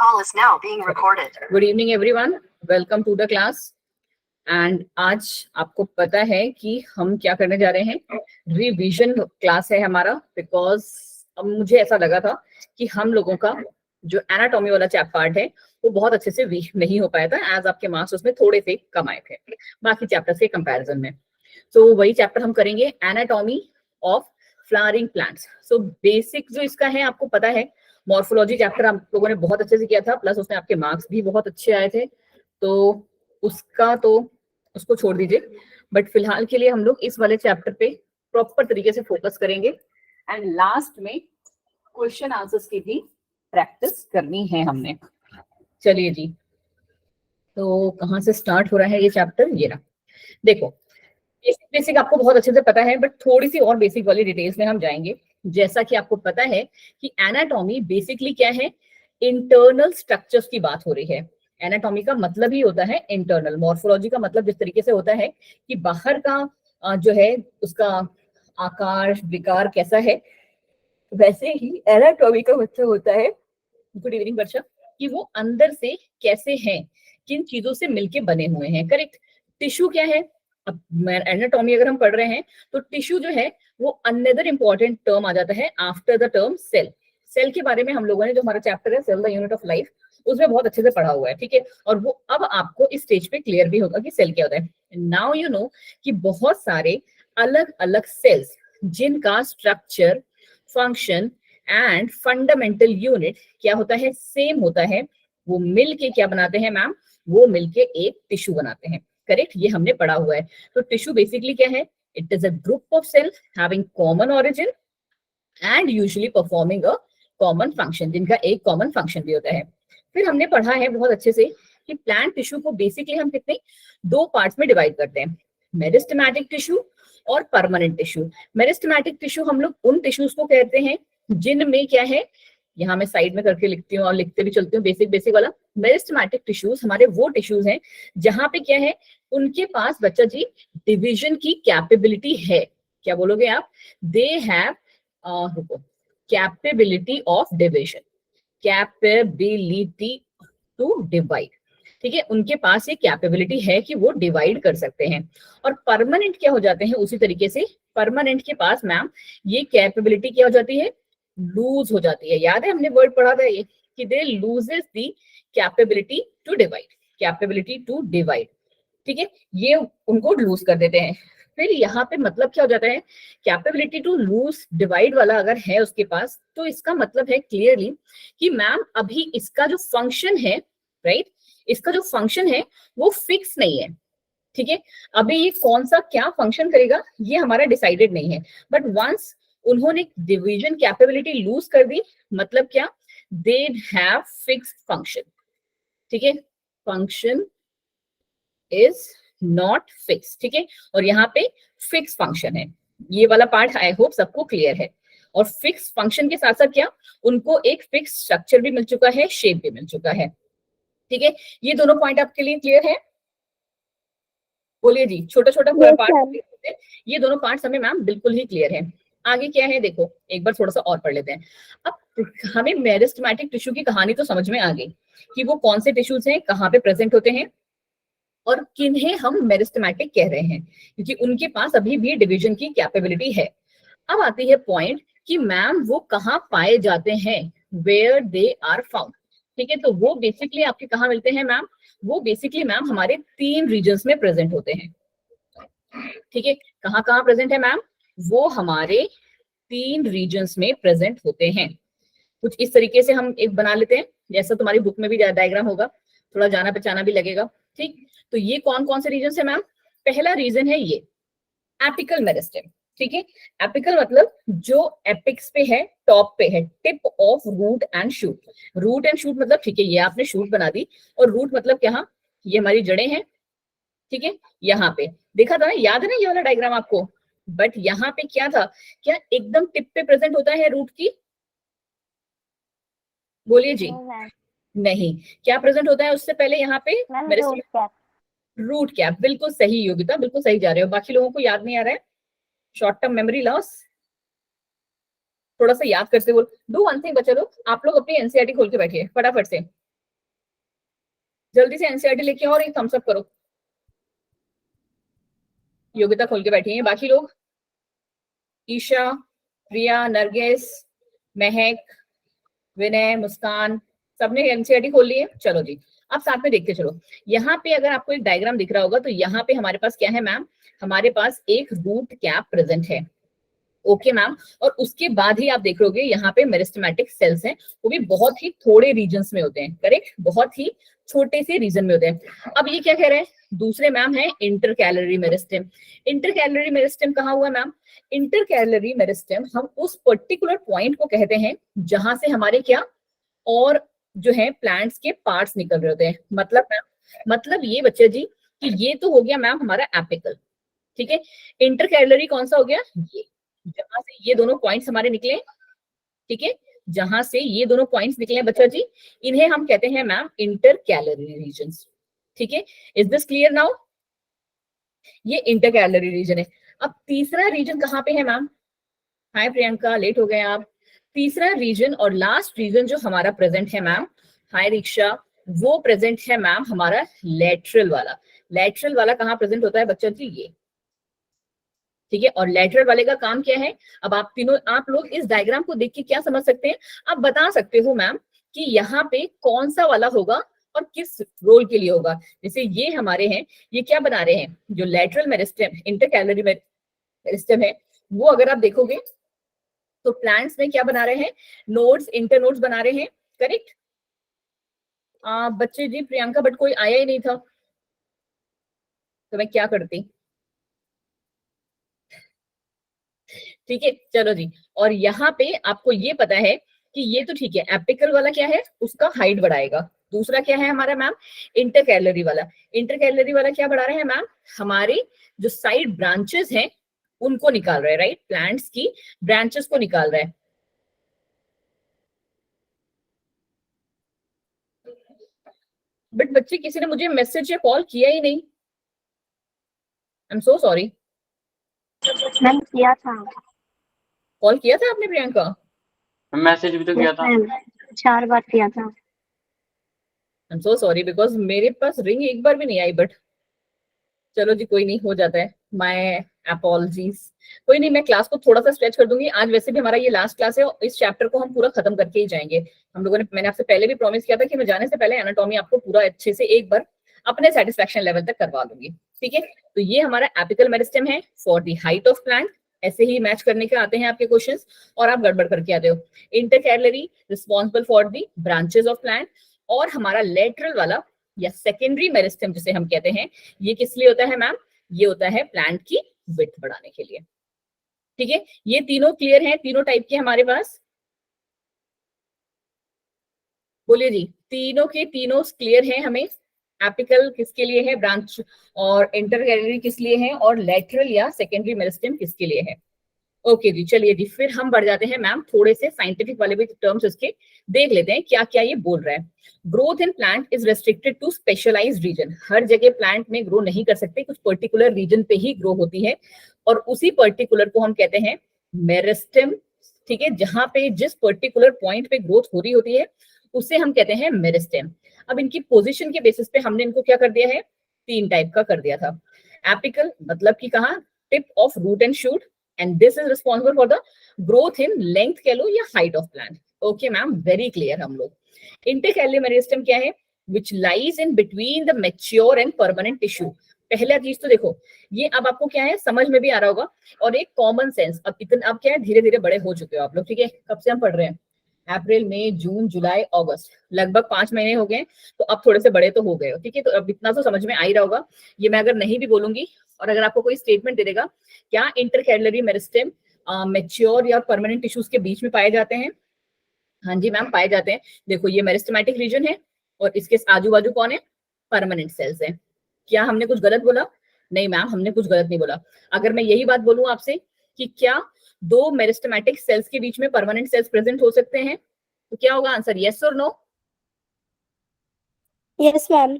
call is now being recorded. Good evening everyone. Welcome to the class. And आज आपको पता है कि हम क्या करने जा रहे हैं, रिवीजन क्लास है हमारा, बिकॉज अब मुझे ऐसा लगा था कि हम लोगों का जो एनाटॉमी वाला पार्ट है वो बहुत अच्छे से नहीं हो पाया था, एज आपके मार्क्स उसमें थोड़े से कम आए थे बाकी चैप्टर्स के कंपैरिजन में। तो वही चैप्टर हम करेंगे, anatomy of flowering plants. So basic जो इसका है आपको पता है, मॉर्फोलॉजी चैप्टर आप लोगों ने बहुत अच्छे से किया था, प्लस उसमें आपके मार्क्स भी बहुत अच्छे आए थे, तो उसको छोड़ दीजिए। बट फिलहाल के लिए हम लोग इस वाले चैप्टर पे प्रॉपर तरीके से फोकस करेंगे एंड लास्ट में क्वेश्चन आंसर्स की भी प्रैक्टिस करनी है हमने। चलिए जी, तो कहाँ से स्टार्ट हो रहा है ये चैप्टर? ये रहा। देखो, बेसिक आपको बहुत अच्छे से पता है, बट थोड़ी सी और बेसिक वाली डिटेल्स में हम जाएंगे। जैसा कि आपको पता है कि एनाटॉमी बेसिकली क्या है, इंटरनल स्ट्रक्चर्स की बात हो रही है। एनाटॉमी का मतलब ही होता है इंटरनल, मॉर्फोलॉजी का मतलब जिस तरीके से होता है कि बाहर का जो है उसका आकार विकार कैसा है, वैसे ही एनाटॉमी का मतलब होता है, गुड इवनिंग वर्षा, कि वो अंदर से कैसे हैं, किन चीजों से मिलके बने हुए हैं। करेक्ट। टिश्यू क्या है? अब एनाटॉमी अगर हम पढ़ रहे हैं तो टिश्यू जो है वो अनदर इंपॉर्टेंट टर्म आ जाता है after the term cell. Cell के बारे में हम लोगों ने जो हमारा चैप्टर है cell the unit of life, उसमें बहुत अच्छे से पढ़ा हुआ है, ठीक है। और वो अब आपको इस स्टेज पे क्लियर भी होगा कि सेल क्या होता है। नाउ यू नो कि बहुत सारे अलग अलग सेल्स जिनका structure, function and fundamental unit क्या होता है, सेम होता है, वो मिलके क्या बनाते हैं मैम? वो मिलके एक टिश्यू बनाते हैं। करेक्ट, ये हमने पढ़ा हुआ है। तो टिश्यू बेसिकली क्या है? It is a group of sales having common origin and usually performing a common function, जिनका एक कॉमन फंक्शन भी होता है। फिर हमने पढ़ा है बहुत अच्छे से कि प्लांट टिश्यू को बेसिकली हम कितने दो पार्ट्स में डिवाइड करते हैं, मेरिस्टेमेटिक टिश्यू और परमानेंट टिश्यू। मेरिस्टेमेटिक टिश्यू हम लोग उन टिश्यूज को कहते हैं जिनमें क्या है, यहाँ मैं साइड में करके लिखती हूँ और लिखते भी चलती हूँ, बेसिक वाला। मेरिस्टेमेटिक टिश्यूज हमारे वो टिश्यूज हैं जहां पे क्या है, उनके पास बच्चा जी डिवीजन की कैपेबिलिटी है। क्या बोलोगे आप? They have capability of division, capability to divide, ठीक है। उनके पास ये कैपेबिलिटी है कि वो डिवाइड कर सकते हैं। और परमानेंट क्या हो जाते हैं उसी तरीके से, परमानेंट के पास मैम ये कैपेबिलिटी क्या हो जाती है, लूज हो जाती है। याद है हमने वर्ड पढ़ा था ये कि they loses the capability to divide, capability to divide, ठीक है, ये उनको लूज कर देते हैं। फिर यहाँ पे मतलब क्या हो जाता है, कैपेबिलिटी टू लूज डिवाइड वाला अगर है उसके पास, तो इसका मतलब है क्लियरली कि मैम अभी इसका जो फंक्शन है, राइट, इसका जो फंक्शन है वो फिक्स नहीं है, ठीक है। अभी ये कौन सा क्या फंक्शन करेगा ये हमारा डिसाइडेड नहीं है, बट वंस उन्होंने डिवीजन कैपेबिलिटी लूज कर दी, मतलब क्या, दे हैव फिक्स्ड फंक्शन, ठीक है। फंक्शन इज नॉट फिक्स, ठीक है। और यहाँ पे फिक्स फंक्शन है, ये वाला पार्ट आई होप सबको क्लियर है। और फिक्स फंक्शन के साथ साथ क्या, उनको एक फिक्स स्ट्रक्चर भी मिल चुका है, शेप भी मिल चुका है, ठीक है। ये दोनों पॉइंट आपके लिए क्लियर है? बोलिए जी, छोटा छोटा पूरा पार्ट, ये दोनों पार्ट्स हमें मैम बिल्कुल ही क्लियर है। आगे क्या है देखो, एक बार थोड़ा सा और पढ़ लेते हैं। अब हमें मेरिस्टेमेटिक टिश्यू की कहानी तो समझ में आ गई कि वो कौन से टिश्यूज हैं, कहाँ पे प्रेजेंट होते हैं और किन्हें हम मेरिस्टेमेटिक कह रहे हैं, क्योंकि उनके पास अभी भी डिवीजन की कैपेबिलिटी है। अब आती है पॉइंट कि मैम वो कहाँ पाए जाते हैं, वेयर दे आर फाउंड, ठीक है। तो वो बेसिकली आपके कहाँ मिलते हैं मैम? वो बेसिकली मैम हमारे 3 रीजन्स में प्रेजेंट होते हैं, ठीक है। कहाँ कहाँ प्रेजेंट है मैम? वो हमारे 3 रीजन्स में प्रेजेंट होते हैं। कुछ इस तरीके से हम एक बना लेते हैं, जैसा तुम्हारी बुक में भी डायग्राम होगा, थोड़ा जाना पहचाना भी लगेगा, ठीक। तो ये कौन कौन से रीजन है मैम? पहला रीजन है ये एपिकल मेरिस्टेम, ठीक है। एपिकल मतलब जो एपिक्स पे है, टॉप पे है, tip of root and shoot. Root and shoot मतलब, ठीक है, ये आपने शूट बना दी, और रूट मतलब क्या, ये हमारी जड़ें हैं, ठीक है। यहाँ पे देखा था ना, याद है ना ये वाला डायग्राम आपको? बट यहाँ पे क्या था, क्या एकदम टिप पे प्रेजेंट होता है रूट की? बोलिए जी। नहीं, क्या प्रेजेंट होता है उससे पहले यहाँ पे? रूट कैप, बिल्कुल सही योगिता, बिल्कुल सही जा रहे हो। बाकी लोगों को याद नहीं आ रहा है, शॉर्ट टर्म मेमोरी लॉस, थोड़ा सा याद करते बोल। डू वन थिंग बच्चे लोग, आप लोग अपनी एनसीईआरटी खोल के बैठिए फटाफट से, जल्दी से एनसीईआरटी लेके आओ और एक थम्स अप करो। योग्यता खोल के बैठी हैं बाकी लोग, ईशा, प्रिया, नरगिस, महक, विनय, मुस्कान, सबने एनसीईआरटी खोल ली है। चलो जी, अब साथ में देखते चलो। यहाँ पे अगर आपको एक डायग्राम दिख रहा होगा तो यहाँ पे हमारे पास क्या है मैम, हमारे पास एक रूट कैप प्रेजेंट है। ओके मैम, और उसके बाद ही आप देख लोगे यहाँ पे मेरिस्टेमेटिक सेल्स हैं, वो भी बहुत ही थोड़े रीजन्स में होते हैं, करेक्ट, बहुत ही छोटे से रीजन में होते हैं। अब ये क्या कह रहे हैं, दूसरे मैम है इंटरकैलरी मेरिस्टेम। इंटरकैलरी मेरिस्टेम कहाँ हुआ मैम, इंटरकैलरी मेरिस्टेम हम उस पर्टिकुलर पॉइंट को कहते हैं जहां से हमारे क्या और जो है प्लांट्स के पार्ट्स निकल रहे होते हैं। मतलब मैम, मतलब ये बच्चे जी कि ये तो हो गया मैम हमारा एपिकल, ठीक है। इंटरकैलरी कौन सा हो गया, ये जहां से ये दोनों पॉइंट्स हमारे निकले, ठीक है, जहां से ये दोनों पॉइंट्स निकले बच्चा जी, इन्हें हम कहते हैं मैम इंटरकैलरी रीजन्स, ठीक है। इज दिस क्लियर नाउ, ये इंटरकैलरी रीजन है। अब तीसरा रीजन कहाँ पे है मैम, हाय प्रियंका, लेट हो गए आप। तीसरा रीजन और लास्ट रीजन जो हमारा प्रेजेंट है मैम, हाय रिक्शा, वो प्रेजेंट है मैम हमारा लेटरल वाला। लेटरल वाला कहाँ प्रेजेंट होता है बच्चा जी, ये, ठीक है। और लेटरल वाले का काम क्या है, अब आप तीनों आप लोग इस डायग्राम को देख के क्या समझ सकते हैं, आप बता सकते हो मैम कि यहाँ पे कौन सा वाला होगा और किस रोल के लिए होगा। जैसे ये हमारे हैं, ये क्या बना रहे हैं, जो लेटरल मेरिस्टेम इंटरकैलरी मेरिस्टेम है, वो अगर आप देखोगे तो प्लांट्स में क्या बना रहे हैं, नोड्स, इंटरनोड्स बना रहे हैं, करेक्ट। बच्चे जी प्रियंका, बट कोई आया ही नहीं था तो मैं क्या करती, ठीक है, चलो जी। और यहाँ पे आपको ये पता है कि ये तो ठीक है, एपिकल वाला क्या है, उसका हाइट बढ़ाएगा। दूसरा क्या है हमारा मैम, इंटरकैलरी वाला। इंटरकैलरी वाला क्या बढ़ा रहे हैं मैम, हमारे जो साइड ब्रांचेस हैं उनको निकाल रहा है, राइट, प्लांट्स की ब्रांचेस को निकाल रहा है। बट बच्चे किसी ने मुझे मैसेज या कॉल किया ही नहीं, I am so sorry. Ma'am किया था, कॉल किया था आपने प्रियंका, मैसेज भी तो किया था, 4 बार किया था। I am so sorry because मेरे पास रिंग एक बार भी नहीं आई, बट चलो जी कोई नहीं, हो जाता है, माय अपॉलजीज। कोई नहीं, मैं क्लास को थोड़ा सा स्ट्रेच कर दूंगी। आज वैसे भी हमारा ये लास्ट क्लास है और इस चैप्टर को हम पूरा खत्म करके ही जाएंगे। हम लोगों ने, मैंने आपसे पहले भी प्रॉमिस किया था कि मैं जाने से पहले एनाटॉमी आपको पूरा अच्छे से एक बार अपने सेटिस्फेक्शन लेवल तक करवा दूंगी, ठीक है। तो ये हमारा एपिकल मेरिस्टेम है for the height of plant. ऐसे ही मैच करने के आते हैं आपके क्वेश्चंस और आप गड़बड़ करके आते हो। Intercalary responsible for the branches of plant, और हमारा लेटरल वाला या सेकेंडरी मेरिस्टेम जिसे हम कहते हैं, ये किस लिए होता है मैम, ये होता है प्लांट की विड्थ बढ़ाने के लिए, ठीक है। ये तीनों क्लियर हैं, तीनों टाइप के हमारे पास, बोलिए जी, तीनों के तीनों क्लियर हैं हमें। एपिकल किसके लिए है, ब्रांच, और इंटरकैलरी किस लिए है, और लेटरल या सेकेंडरी मेरिस्टेम किसके लिए है। ओके जी, चलिए जी, फिर हम बढ़ जाते हैं मैम, थोड़े से साइंटिफिक वाले भी टर्म्स इसके देख लेते हैं क्या क्या ये बोल रहा है। Growth in plant is restricted to specialised region. हर जगह प्लांट में ग्रो नहीं कर सकते, कुछ पर्टिकुलर रीजन पे ही ग्रो होती है, और उसी पर्टिकुलर को हम कहते हैं मेरिस्टेम, ठीक है। जहां पे जिस पर्टिकुलर पॉइंट पे ग्रोथ हो रही होती है उसे हम कहते हैं मेरिस्टेम। अब इनकी पोजिशन के बेसिस पे हमने इनको क्या कर दिया है, 3 टाइप का कर दिया था। एपिकल मतलब कि कहा, tip of root and shoot, and this is responsible for the growth in length कह लो या height of plant. Okay ma'am, very clear हम लोग। Intercalary meristem क्या है, which lies in between the mature and permanent tissue. पहला चीज तो देखो, ये अब आपको क्या है समझ में भी आ रहा होगा, और एक कॉमन सेंस, अब इतना, अब क्या है, धीरे धीरे बड़े हो चुके हो आप लोग, ठीक है। कब से हम पढ़ रहे हैं, अप्रैल, मई, जून, जुलाई, अगस्त, लगभग 5 महीने हो गए, तो अब थोड़े से बड़े तो हो गए हो, ठीक है। तो अब इतना तो समझ में आ ही रहा होगा। ये मैं अगर नहीं भी बोलूंगी और अगर आपको कोई स्टेटमेंट दे देगा, क्या इंटरकैलरी मेरिस्टेम मैच्योर या परमानेंट टिश्यूज के बीच में पाए जाते हैं, हाँ जी मैम पाए जाते हैं। देखो ये मेरिस्टेमेटिक रीजन है और इसके आजू बाजू कौन है, परमानेंट सेल्स है। क्या हमने कुछ गलत बोला, नहीं मैम हमने कुछ गलत नहीं बोला। अगर मैं यही बात बोलूं आपसे कि क्या 2 मेरिस्टेमेटिक सेल्स के बीच में परमानेंट सेल्स प्रेजेंट हो सकते हैं, तो क्या होगा आंसर, यस और नो। Yes ma'am.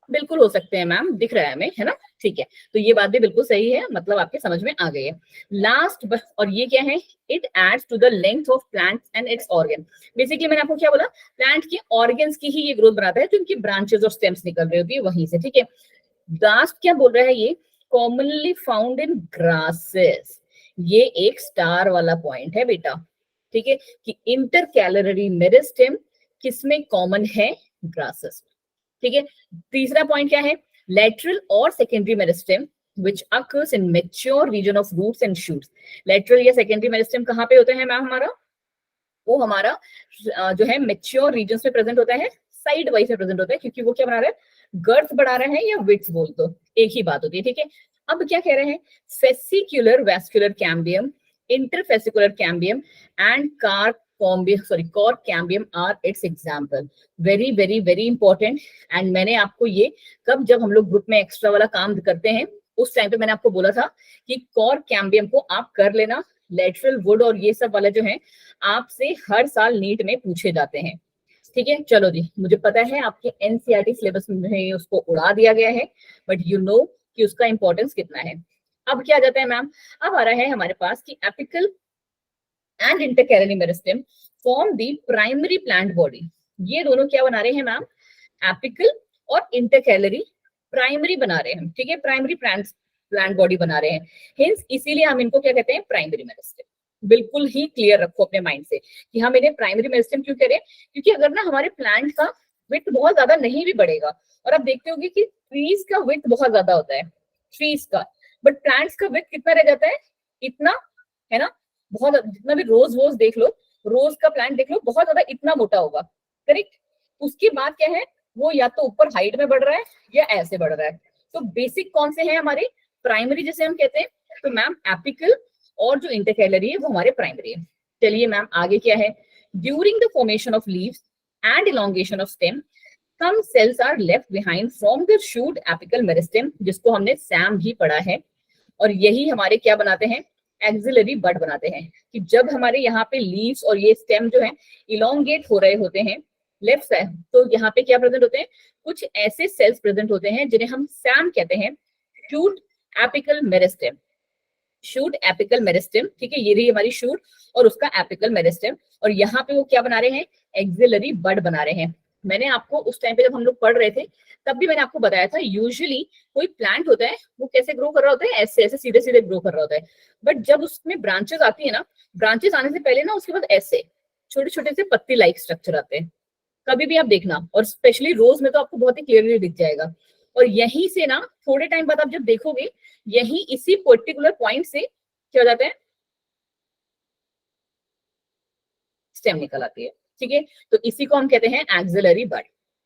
बिल्कुल हो सकते हैं मैम, दिख रहा है हमें, है ना, ठीक है। तो ये बात भी बिल्कुल सही है, मतलब आपके समझ में आ गई है। लास्ट बस, और ये क्या है, it adds to the length of plants and its organ. Basically मैंने आपको क्या बोला, प्लांट के ऑर्गन्स की ही ये ग्रोथ बनाता है, जो इनकी ब्रांचेस और स्टेम्स निकल रही होती है वहीं से, ठीक है। लास्ट क्या बोल रहा है ये, कॉमनली फाउंड इन ग्रासेस, ये एक स्टार वाला पॉइंट है बेटा, ठीक है, कि इंटरकैलरी मेरिस्टेम किसमें कॉमन है, ग्रासेस, ठीक है। तीसरा पॉइंट क्या है, लेटरल और secondary meristem which occurs in mature region of roots and shoots। Lateral या सेकेंडरी मेरिस्टेम कहाँ पे होते हैं मैम हमारा, वो हमारा जो है मेच्योर रीजन्स में प्रेजेंट होता है, साइड वाइज में प्रेजेंट होता है, क्योंकि वो क्या बना रहा है, गर्थ बढ़ा रहा है या विड्थ बोल दो, एक ही बात होती है, ठीक है। अब क्या कह रहे हैं, fascicular vascular cambium, interfascicular cambium and cork cambium are its example. Very very very important. And मैंने आपको ये कब, जब हम लोग ग्रुप में एक्स्ट्रा वाला काम करते हैं उस टाइम पे मैंने आपको बोला था कि कॉर कैम्बियम को आप कर लेना, लेटरल वुड और ये सब वाले जो हैं आपसे हर साल नीट में पूछे जाते हैं, ठीक है। चलो जी, मुझे पता है आपके एनसीईआरटी सिलेबस में उसको उड़ा दिया गया है, बट यू नो कि उसका इंपॉर्टेंस कितना है। अब क्या आ जाता है मैम, अब आ रहा है हमारे पास कि apical and intercalary meristem form the primary plant body. ये दोनों क्या बना रहे हैं मैम, एपिकल और इंटरकैलरी प्राइमरी बना रहे हैं, ठीक है, प्राइमरी प्लांट बॉडी बना रहे हैं। हिंस इसीलिए हम इनको क्या कहते हैं, प्राइमरी मेरिस्टेम। बिल्कुल ही क्लियर रखो अपने माइंड से कि हम इन्हें प्राइमरी मेरिस्टेम क्यों करें, क्योंकि अगर ना हमारे प्लांट का विड्थ बहुत ज्यादा नहीं भी बढ़ेगा, और आप देखते होंगे कि ट्रीज का विड्थ बहुत ज्यादा होता है, ट्रीज का, बट प्लांट्स का विड्थ कितना रह जाता है, इतना, है ना, बहुत, जितना भी रोज वोज देख लो, रोज का प्लांट देख लो, बहुत ज्यादा इतना मोटा होगा, करेक्ट। उसके बाद क्या है, वो या तो ऊपर हाइट में बढ़ रहा है या ऐसे बढ़ रहा है। तो बेसिक कौन से हैं हमारे, प्राइमरी जिसे हम कहते हैं, तो मैम एपिकल और जो इंटरकैलरी है वो हमारे प्राइमरी है। चलिए मैम आगे क्या है, during the formation of leaves and elongation of stem some cells are left behind from the shoot apical meristem, जिसको हमने सैम भी पढ़ा है, और यही हमारे क्या बनाते हैं, एक्सिलरी बड बनाते हैं। कि जब हमारे यहाँ पे लीव्स और ये स्टेम जो है इलोंगेट हो रहे होते हैं लेफ्ट साइड, तो यहाँ पे क्या प्रेजेंट होते हैं, कुछ ऐसे सेल्स प्रेजेंट होते हैं जिन्हें हम सैम कहते हैं, shoot apical meristem, shoot apical meristem, ठीक है, ये रही हमारी शूट और उसका एपिकल मेरिस्टेम, और यहाँ पे वो क्या बना रहे हैं, एक्सिलरी बड बना रहे हैं। मैंने आपको उस टाइम पे जब हम लोग पढ़ रहे थे तब भी मैंने आपको बताया था, यूजुअली कोई प्लांट होता है वो कैसे ग्रो कर रहा होता है, ऐसे ऐसे सीधे सीधे ग्रो कर रहा होता है, बट जब उसमें ब्रांचेस आती है ना, ब्रांचेस आने से पहले ना उसके बाद ऐसे छोटे छोटे से पत्ती लाइक स्ट्रक्चर आते हैं, कभी भी आप देखना, और स्पेशली रोज में तो आपको बहुत ही क्लियरली दिख जाएगा। और यहीं से ना थोड़े टाइम बाद आप जब देखोगे, यही इसी पर्टिकुलर पॉइंट से क्या हो जाता है, स्टेम निकल आती है, ठीक है। तो इसी को हम कहते हैं एक्सिलरी बड।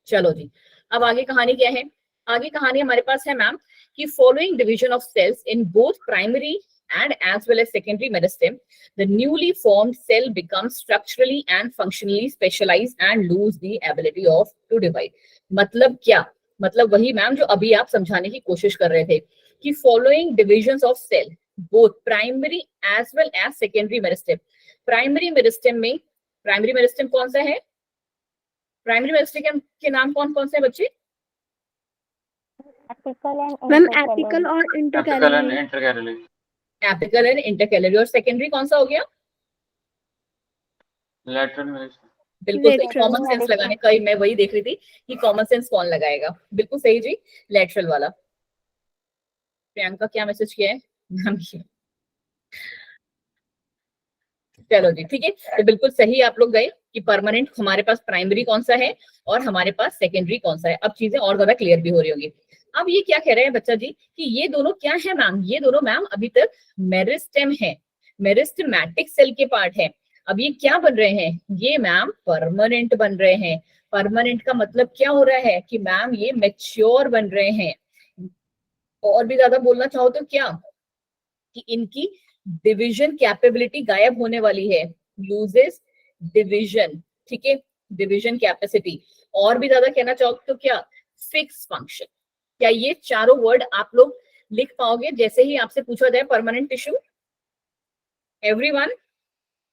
चलो जी, अब आगे कहानी क्या है, आगे कहानी हमारे पास है मैम कि following division of cells in both primary and as well as secondary meristem, the newly formed cell becomes structurally and functionally specialized and lose the ability of to divide। मतलब क्या, मतलब वही मैम जो अभी आप समझाने की कोशिश कर रहे थे कि following divisions of cell both primary as well as secondary meristem। Primary meristem में, प्राइमरी मेरिस्टेम कौन सा है, प्राइमरी मेरिस्टेम के नाम कौन कौन से हैं बच्चे, मैम एपिकल और apical and intercalary. Intercalary. Apical and intercalary. और सेकेंडरी कौन सा हो गया, लेटरल मेरिस्टेम। बिल्कुल सही, लेटरल कॉमन सेंस लगाने का ही मैं वही देख रही थी कि कॉमन सेंस कौन लगाएगा, बिल्कुल सही जी, लेटरल वाला। प्रियंका क्या मैसेज किया है मैम, चलो जी ठीक है, तो बिल्कुल सही आप लोग गए कि परमानेंट हमारे पास प्राइमरी कौन सा है और हमारे पास सेकेंडरी कौन सा है। अब चीजें और ज्यादा क्लियर भी हो रही होंगी। अब ये क्या कह रहे हैं बच्चा जी कि ये दोनों क्या है मैम, ये दोनों मैम अभी तक मेरिस्टेम है, मेरिस्टेमैटिक सेल के पार्ट है। अब ये क्या बन रहे हैं, ये मैम परमानेंट बन रहे हैं। परमानेंट का मतलब क्या हो रहा है कि मैम ये मैच्योर बन रहे हैं। और भी ज्यादा बोलना चाहो तो क्या, कि इनकी डिवीजन कैपेबिलिटी गायब होने वाली है, लूजेस डिवीजन, ठीक है, डिवीजन कैपेसिटी। और भी ज्यादा कहना चाहो तो क्या, फिक्स फंक्शन। क्या ये चारों वर्ड आप लोग लिख पाओगे जैसे ही आपसे पूछा जाए परमानेंट टिश्यू, एवरीवन,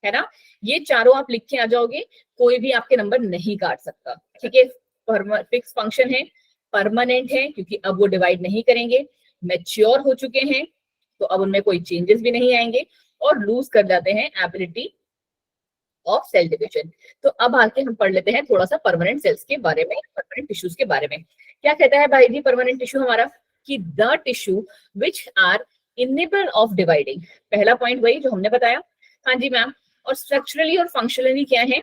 है ना, ये चारों आप लिख के आ जाओगे, कोई भी आपके नंबर नहीं काट सकता, ठीक है। फिक्स फंक्शन है, परमानेंट है क्योंकि अब वो डिवाइड नहीं करेंगे, मैच्योर हो चुके हैं तो अब उनमें कोई चेंजेस भी नहीं आएंगे, और लूज कर जाते हैं एबिलिटी ऑफ सेल डिविजन। तो अब आके हम पढ़ लेते हैं थोड़ा सा परमानेंट सेल्स के बारे में, परमानेंट टिश्यूज के बारे में। क्या कहता है भाई जी परमानेंट टिश्यू हमारा, कि the tissue which are enable of dividing. पहला पॉइंट वही जो हमने बताया, हाँ जी मैम। और स्ट्रक्चरली और फंक्शनली क्या है,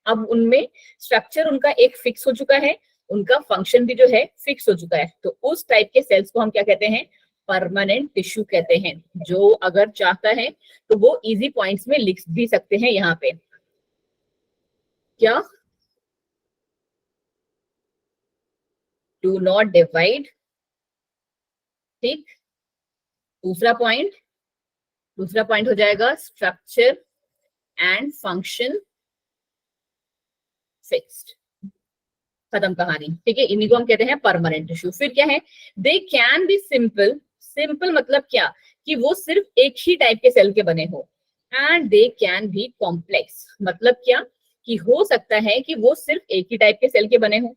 अब उनमें स्ट्रक्चर उनका एक फिक्स हो चुका है, उनका फंक्शन भी जो है फिक्स हो चुका है, तो उस टाइप के सेल्स को हम क्या कहते हैं, परमानेंट टिश्यू कहते हैं। जो अगर चाहता है तो वो इजी पॉइंट्स में लिख भी सकते हैं यहाँ पे। क्या, डू नॉट डिवाइड, ठीक। दूसरा पॉइंट हो जाएगा स्ट्रक्चर एंड फंक्शन फिक्स्ड, खत्म कहानी, ठीक है। इन्हीं को हम कहते हैं परमानेंट टिश्यू। फिर क्या है, they can be simple, simple मतलब क्या, कि वो सिर्फ एक ही टाइप के सेल के बने हो, and they can be complex, मतलब क्या, कि हो सकता है कि वो सिर्फ एक ही टाइप के सेल के बने हो,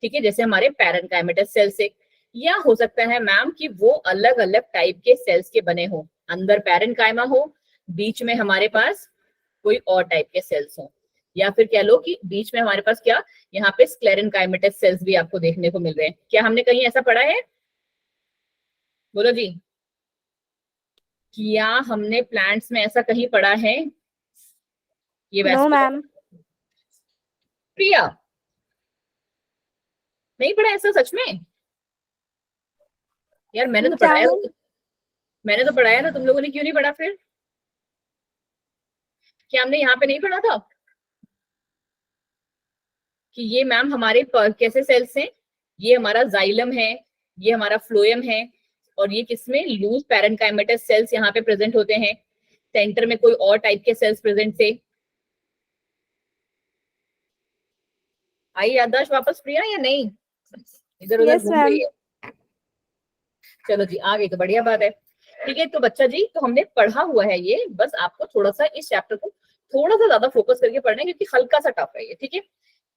ठीक है, जैसे हमारे पैरेनकाइमेटस सेल से, या हो सकता है मैम कि वो अलग अलग टाइप के सेल्स के बने हो, अंदर पैरेनकाइमा हो, बीच में हमारे पास कोई और टाइप के सेल्स हो, या फिर कह लो कि बीच में हमारे पास क्या, यहाँ पे स्क्लेरेनकाइमेटस सेल्स भी आपको देखने को मिल रहे हैं। क्या हमने कहीं ऐसा पढ़ा है, बोलो जी, क्या हमने प्लांट्स में ऐसा कहीं पढ़ा है? ये नो मैम। प्रिया, नहीं पढ़ा ऐसा सच में? यार मैंने तो पढ़ाया, मैंने तो पढ़ाया ना, तुम लोगों ने क्यों नहीं पढ़ा फिर? क्या हमने यहाँ पे नहीं पढ़ा था कि ये मैम हमारे कैसे सेल्स हैं, ये हमारा जाइलम है, ये हमारा फ्लोएम है, और ये किसमें, लूज पैरेनकाइमेटस सेल्स यहाँ पे प्रेजेंट होते हैं, सेंटर में कोई और टाइप के सेल्स प्रेजेंट थे। आई याददाश्त वापस प्रिया या नहीं, इधर उधर घूम रही है? चलो जी आ गई तो बढ़िया बात है, ठीक है। तो बच्चा जी, तो हमने पढ़ा हुआ है ये, बस आपको थोड़ा सा इस चैप्टर को थोड़ा सा ज्यादा फोकस करके पढ़ना है क्योंकि हल्का सा टफ है ये, ठीक है।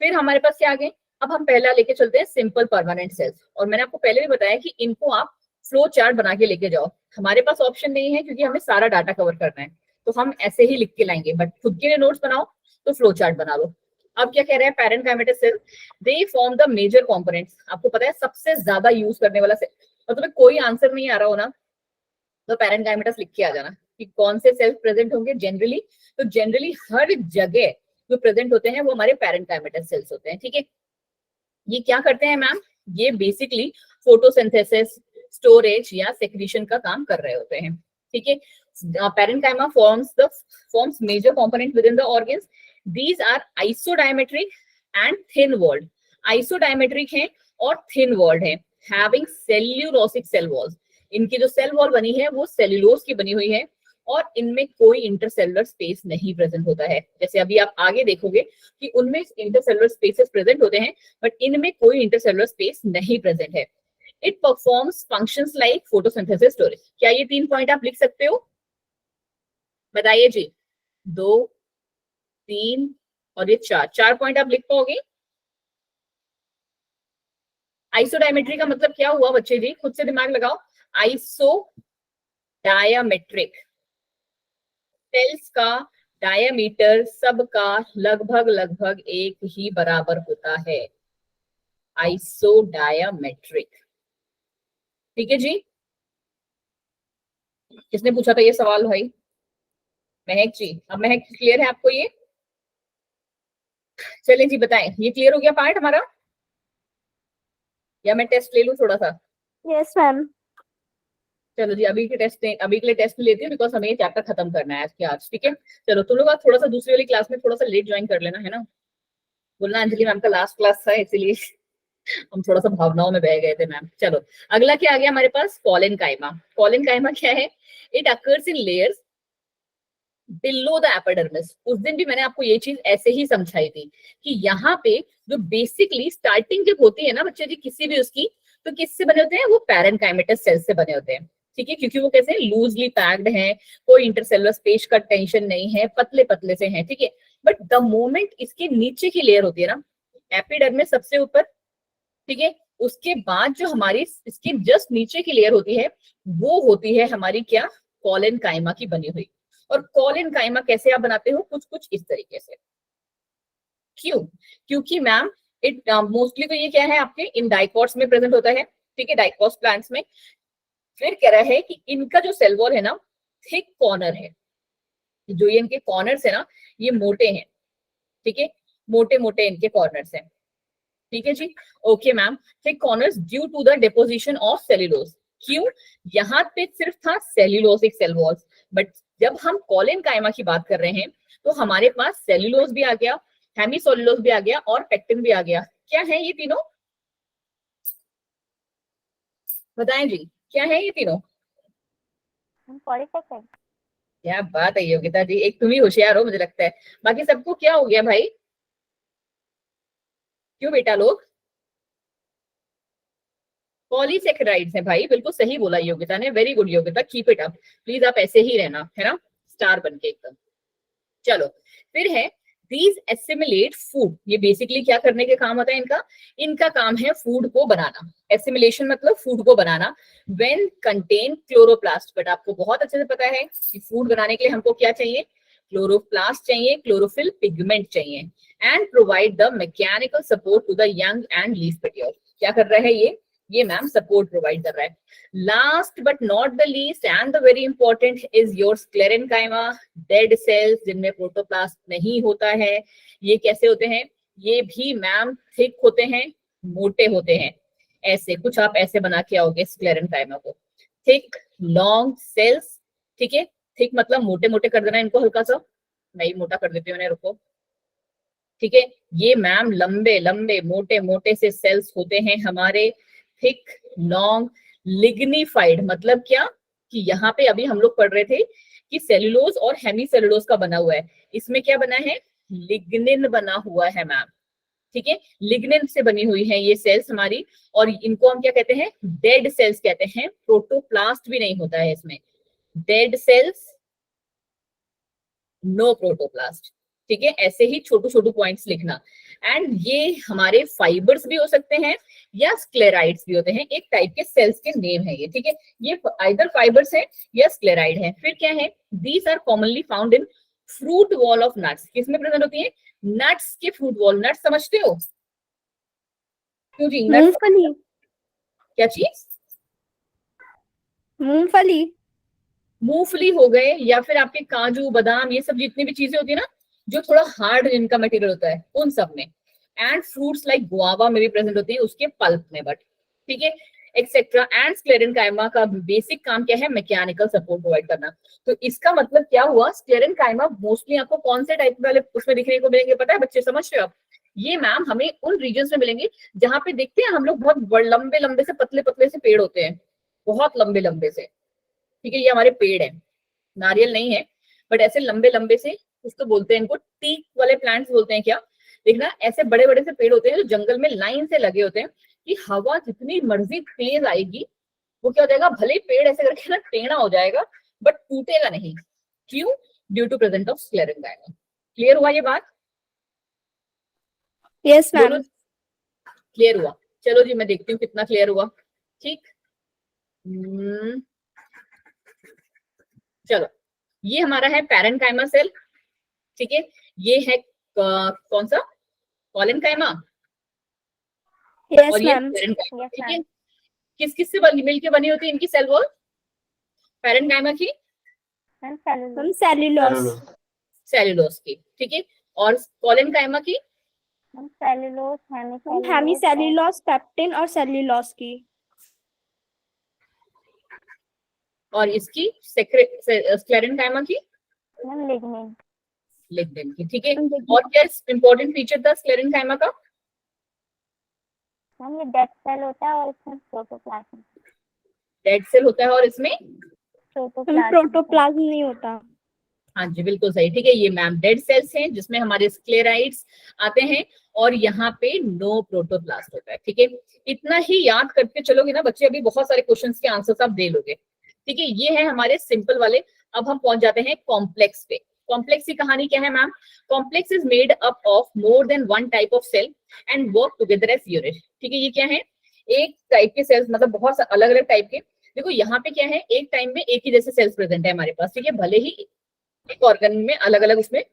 फिर हमारे पास क्या आ गए, अब हम पहला लेके चलते हैं सिंपल परमानेंट सेल्स, और मैंने आपको पहले भी बताया कि इनको आप फ्लो चार्ट बना के लेके जाओ। हमारे पास ऑप्शन नहीं है क्योंकि हमें सारा डाटा कवर करना है, तो हम ऐसे ही लिख के लाएंगे, बट खुद के लिए नोट्स बनाओ तो फ्लो चार्ट बना लो। अब क्या कह रहे हैं, parenchymatous cell, they form the major components. आपको पता है सबसे ज्यादा यूज करने वाला सेल, और तुम्हें कोई आंसर नहीं आ रहा हो ना, तो पैरेनकाइमेटस लिख के आ जाना कि कौन से सेल्स प्रेजेंट होंगे जनरली। तो जनरली हर जगह जो प्रेजेंट होते हैं वो हमारे पैरेनकाइमेटस सेल्स होते हैं, ठीक है। ये क्या करते हैं मैम, ये बेसिकली फोटोसिंथेसिस, स्टोरेज या सेक्रीशन का काम कर रहे होते हैं, ठीक है। Parenchyma forms major component within the organs. These are isodiametric and thin walled. Isodiametric है और thin walled है, having cellulosic cell walls. इनकी जो सेल वॉल बनी है वो सेल्यूलोज की बनी हुई है, और इनमें कोई इंटरसेलुलर स्पेस नहीं प्रेजेंट होता है। जैसे अभी आप आगे देखोगे कि उनमें इंटरसेलुलर स्पेसेस प्रेजेंट होते हैं, बट इनमें कोई इंटरसेलुलर स्पेस नहीं प्रेजेंट है। It performs functions like photosynthesis, storage. क्या ये 3 पॉइंट आप लिख सकते हो? बताइए जी, 2, 3 और ये 4 पॉइंट आप लिख पाओगे? आइसोडायमेट्री का मतलब क्या हुआ बच्चे जी, खुद से दिमाग लगाओ। आइसो डायामेट्रिक, सेल्स का डायामीटर सबका लगभग एक ही बराबर होता है, आइसोडायामेट्रिक, ठीक है जी। किसने पूछा था ये सवाल भाई? महक जी। अब महक क्लियर है आपको ये? चलें जी बताएं, ये क्लियर हो गया पार्ट हमारा, या मैं टेस्ट ले लूं थोड़ा सा? Yes ma'am. चलो जी अभी के लिए टेस्ट लेती हूँ, बिकॉज हमें ये चैप्टर खत्म करना है आज, ठीक है। चलो तुम लोग थोड़ा सा दूसरी वाली क्लास में थोड़ा सा लेट ज्वाइन कर लेना, है ना, बोलना अंजलि मैम का लास्ट क्लास था इसीलिए हम थोड़ा सा भावनाओं में बह गए थे मैम। चलो अगला क्या आ गया हमारे पास, कॉलेनकाइमा। कॉलेनकाइमा क्या है, it occurs in layers below the epidermis. उस दिन भी मैंने आपको ये चीज ऐसे ही समझाई थी कि यहाँ पे जो बेसिकली स्टार्टिंग जब होती है ना बच्चे जी किसी भी उसकी, तो किससे बने होते हैं, वो पैरेनकाइमेटस सेल्स से बने होते हैं, ठीक है, क्योंकि वो कैसे लूजली पैक्ड हैं, कोई इंटरसेलुलर स्पेस का टेंशन नहीं है, पतले पतले से हैं, ठीक है। बट द मोमेंट इसके नीचे की लेयर होती है ना, एपिडर्मिस सबसे ऊपर, ठीक है, उसके बाद जो हमारी इसके जस्ट नीचे की लेयर होती है वो होती है हमारी क्या, कॉलेनकाइमा की बनी हुई। और कॉलेनकाइमा कैसे आप बनाते हो, कुछ कुछ इस तरीके से। क्यों? क्योंकि मैम इट मोस्टली तो ये क्या है आपके इन डाइकॉट्स में प्रेजेंट होता है, ठीक है, डाइकॉट्स प्लांट्स में। फिर कह रहा है कि इनका जो सेल वॉल है ना थिक कॉर्नर है, जो ये इनके कॉर्नर्स है ना ये मोटे हैं, ठीक है, मोटे मोटे इनके कॉर्नर्स हैं, ठीक है जी। Okay ma'am, thick corners due to the deposition of cellulose. क्यों? यहाँ पे सिर्फ था सेल्यूलोसिक सेल वॉल्स, बट जब हम कॉलेनकाइमा की बात कर रहे हैं तो हमारे पास सेल्यूलोज भी आ गया, हेमीसोल्यूलोज भी आ गया और पेक्टिन भी आ गया। क्या है ये तीनों, बताएं जी, क्या है ये तीनों? पॉलीसेकेंड। क्या बात है योगिता जी, एक तुम ही होशियार हो मुझे लगता है, बाकी सबको क्या हो गया भाई? क्यों बेटा लोग? पॉलीसेकेराइड्स हैं भाई, बिल्कुल सही बोला योगिता ने, very good Yogita, keep it up, please आप ऐसे ही रहना, है ना, स्टार बनके एकदम। चलो फिर है दीज एसिमिलेट फूड। ये बेसिकली क्या करने के काम होता है इनका, इनका काम है फूड को बनाना। एसिमिलेशन मतलब फूड को बनाना। व्हेन कंटेन क्लोरोप्लास्ट, बट आपको बहुत अच्छे से पता है कि फूड बनाने के लिए हमको क्या चाहिए, क्लोरोप्लास्ट चाहिए, क्लोरोफिल पिगमेंट चाहिए, and provide the mechanical support to the young and leaf petiole. क्या कर रहा है ये मैम सपोर्ट प्रोवाइड कर रहा है। Last but not the least and the very important is your sclerenchyma, dead cells जिनमें प्रोटोप्लास्ट नहीं होता है। ये कैसे होते हैं, ये भी मैम थिक होते हैं, मोटे होते हैं, ऐसे कुछ आप ऐसे बना के आओगे स्क्लेरेनकाइमा को, थिक लॉन्ग सेल्स, ठीक है, थिक मतलब मोटे मोटे कर देना इनको हल्का सा, नहीं मोटा कर देती हूँ रुको, ठीक है। ये मैम लंबे लंबे मोटे मोटे से सेल्स होते हैं हमारे, थिक लॉन्ग लिग्निफाइड। मतलब क्या कि यहाँ पे अभी हम लोग पढ़ रहे थे कि सेलुलोज और हेमीसेलुलोज का बना हुआ है, इसमें क्या बना है, लिग्निन बना हुआ है मैम, ठीक है, लिग्निन से बनी हुई है ये सेल्स हमारी। और इनको हम क्या कहते हैं, डेड सेल्स कहते हैं, प्रोटोप्लास्ट भी नहीं होता है इसमें, डेड सेल्स नो प्रोटोप्लास्ट, ठीक है, ऐसे ही छोटू छोटू पॉइंट्स लिखना। एंड ये हमारे फाइबर्स भी हो सकते हैं या स्क्लेराइड्स भी होते हैं, एक टाइप के सेल्स के नेम है ये, ठीक है, ये आइदर फाइबर्स है या स्क्लेराइड है। फिर क्या है, these are commonly found in fruit wall of nuts. किसमें प्रेजेंट होती है, नट्स के फ्रूट वॉल। नट्स समझते हो, क्यों जी, नट्स मूंगफली। क्या चीज, मूंगफली। मूंगफली हो गए या फिर आपके काजू बादाम, ये सब जितनी भी चीजें होती है ना जो थोड़ा हार्ड इनका मटेरियल होता है उन सब में। एंड फ्रूट्स लाइक गुआवा में भी प्रेजेंट होती है उसके पल्प में, बट ठीक है, एक्सेट्रा। एंड स्क्लेरेनकाइमा का बेसिक काम क्या है, मैकेनिकल सपोर्ट प्रोवाइड करना। तो इसका मतलब क्या हुआ, स्क्लेरेनकाइमा मोस्टली आपको कौन से टाइप वाले उसमें दिखने को मिलेंगे पता है बच्चे, समझ रहे हो आप? ये मैम हमें उन रीजन्स में मिलेंगे जहां पे देखते हैं हम लोग बहुत लंबे लंबे से पतले पतले से पेड़ होते हैं, बहुत लंबे लंबे से, ठीक है, ये हमारे पेड़ है, नारियल नहीं है बट ऐसे लंबे लंबे से, कुछ तो बोलते हैं इनको, टीक वाले प्लांट्स बोलते हैं क्या, देखना ऐसे बड़े बड़े से पेड़ होते हैं जो जंगल में लाइन से लगे होते हैं कि हवा जितनी मर्जी तेज आएगी वो क्या हो जाएगा, भले ही पेड़ ऐसे करके ना टेढ़ा हो जाएगा बट टूटेगा नहीं। क्यों? Due to present of sclerenchyma. Clear हुआ ये बात? Yes ma'am. क्लियर हुआ? चलो जी मैं देखती हूँ कितना क्लियर हुआ, ठीक। चलो ये हमारा है पैरेन्काइमा सेल, ठीक है, ये है कौन सा, कॉलेनकाइमा, यस और ये मैम। पैरेन्काइमा, ठीक है। किस किस से मिलके बनी होती है इनकी सेल वॉल, पैरेन्काइमा की, हम सेल्यूलोज। सेल्यूलोज की, ठीक है, और कॉलेनकाइमा की, हम हेमीसेल्यूलोज, पेप्टिन और सेल्यूलोज की। और इसकी स्क्लेरेनकाइमा की, लिग्निन। लिग्निन की, ठीक है। और क्या इंपॉर्टेंट फीचर था स्क्लेरेनकाइमा का, ये डेड सेल होता है और इसमें प्रोटोप्लाज्म, डेड सेल होता है और इसमें प्रोटोप्लाज्म नहीं होता। हाँ जी बिल्कुल सही, ठीक है, ये मैम डेड सेल्स हैं जिसमें हमारे स्क्लेराइड्स आते हैं और यहाँ पे नो प्रोटोप्लास्ट होता है, ठीक है। इतना ही याद करके चलोगे ना बच्चे, अभी बहुत सारे क्वेश्चंस के आंसर्स आप दे लोगे, ठीक है। ये है हमारे सिंपल वाले। अब हम पहुंच जाते हैं कॉम्प्लेक्स पे। कॉम्प्लेक्स की कहानी क्या है ma'am, complex is made up of more than one type of cell and work together as unit, ठीक है। ये क्या है, एक टाइप के सेल्स, मतलब बहुत अलग अलग टाइप के। देखो यहाँ पे क्या है, एक टाइम में एक ही जैसे सेल्स प्रेजेंट है हमारे पास, ठीक है, भले ही एक ऑर्गन में अलग अलग उसमें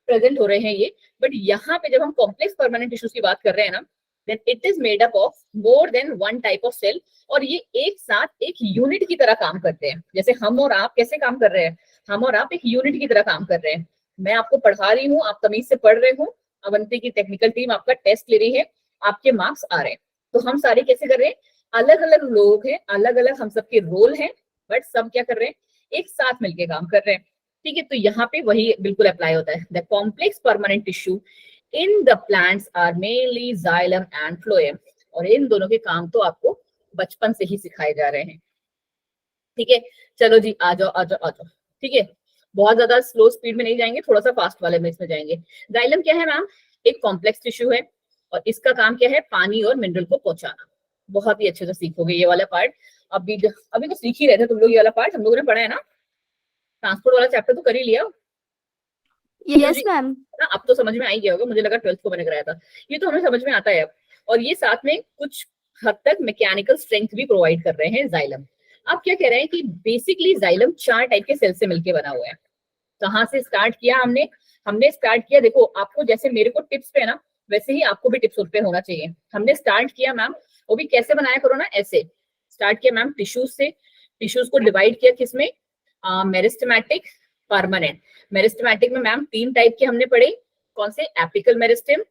प्रेजेंट हो रहे हैं ये, बट यहाँ पे जब हम कॉम्प्लेक्स परमानेंट टिश्यूज की बात कर रहे हैं ना, then it is made up of more than one type of cell, और ये एक साथ एक यूनिट की तरह काम करते हैं। जैसे हम और आप कैसे काम कर रहे हैं, हम और आप एक यूनिट की तरह काम कर रहे हैं। मैं आपको पढ़ा रही हूँ, आप तमीज से पढ़ रहे हो, अवंती की टेक्निकल टीम आपका टेस्ट ले रही है, आपके मार्क्स आ रहे हैं, तो हम सारे कैसे कर रहे हैं, अलग अलग लोग हैं, अलग अलग हम सबके रोल हैं, बट सब क्या कर रहे हैं, एक साथ मिलके काम कर रहे हैं, ठीक है। तो यहाँ पे वही बिल्कुल अप्लाई होता है। The complex permanent tissue in the plants are mainly xylem and phloem, और इन दोनों के काम तो आपको बचपन से ही सिखाए जा रहे हैं, ठीक है। चलो जी, आ जाओ आ जाओ आ जाओ, ठीक है। बहुत ज्यादा स्लो स्पीड में नहीं जाएंगे, थोड़ा सा फास्ट वाले में इसमें जाएंगे। जाइलम क्या है मैम, एक कॉम्प्लेक्स टिश्यू है, और इसका काम क्या है, पानी और मिनरल को पहुंचाना। बहुत ही अच्छे से सीखोगे ये वाला पार्ट। अभी तो सीख ही रहे थे तुम लोग, ये वाला पार्ट हम लोगों ने पढ़ा है ना, ट्रांसपोर्ट वाला चैप्टर तो कर ही लिया। Yes ma'am. ना अब तो समझ में आ ही गया होगा, मुझे लगा 12th को मैंने कराया था, ये तो हमें समझ में आता है अब। और ये साथ में कुछ हद तक मैकेनिकल स्ट्रेंथ भी प्रोवाइड कर रहे हैं जाइलम। अब क्या कह रहे हैं कि बेसिकली जाइलम 4 टाइप के सेल से मिलकर बना हुआ है। कहाँ से स्टार्ट किया हमने, हमने स्टार्ट किया, देखो आपको जैसे मेरे को टिप्स पे है ना, वैसे ही आपको भी टिप्स उस पे होना चाहिए। हमने स्टार्ट किया मैम, वो भी कैसे बनाया करो ना, ऐसे स्टार्ट किया मैम टिश्यूज से। टिश्यूज को डिवाइड किया किसमें, मेरिस्टेमेटिक, परमानेंट। मेरिस्टेमेटिक में मैम 3 टाइप के हमने पढ़े, कौन से, apical meristem,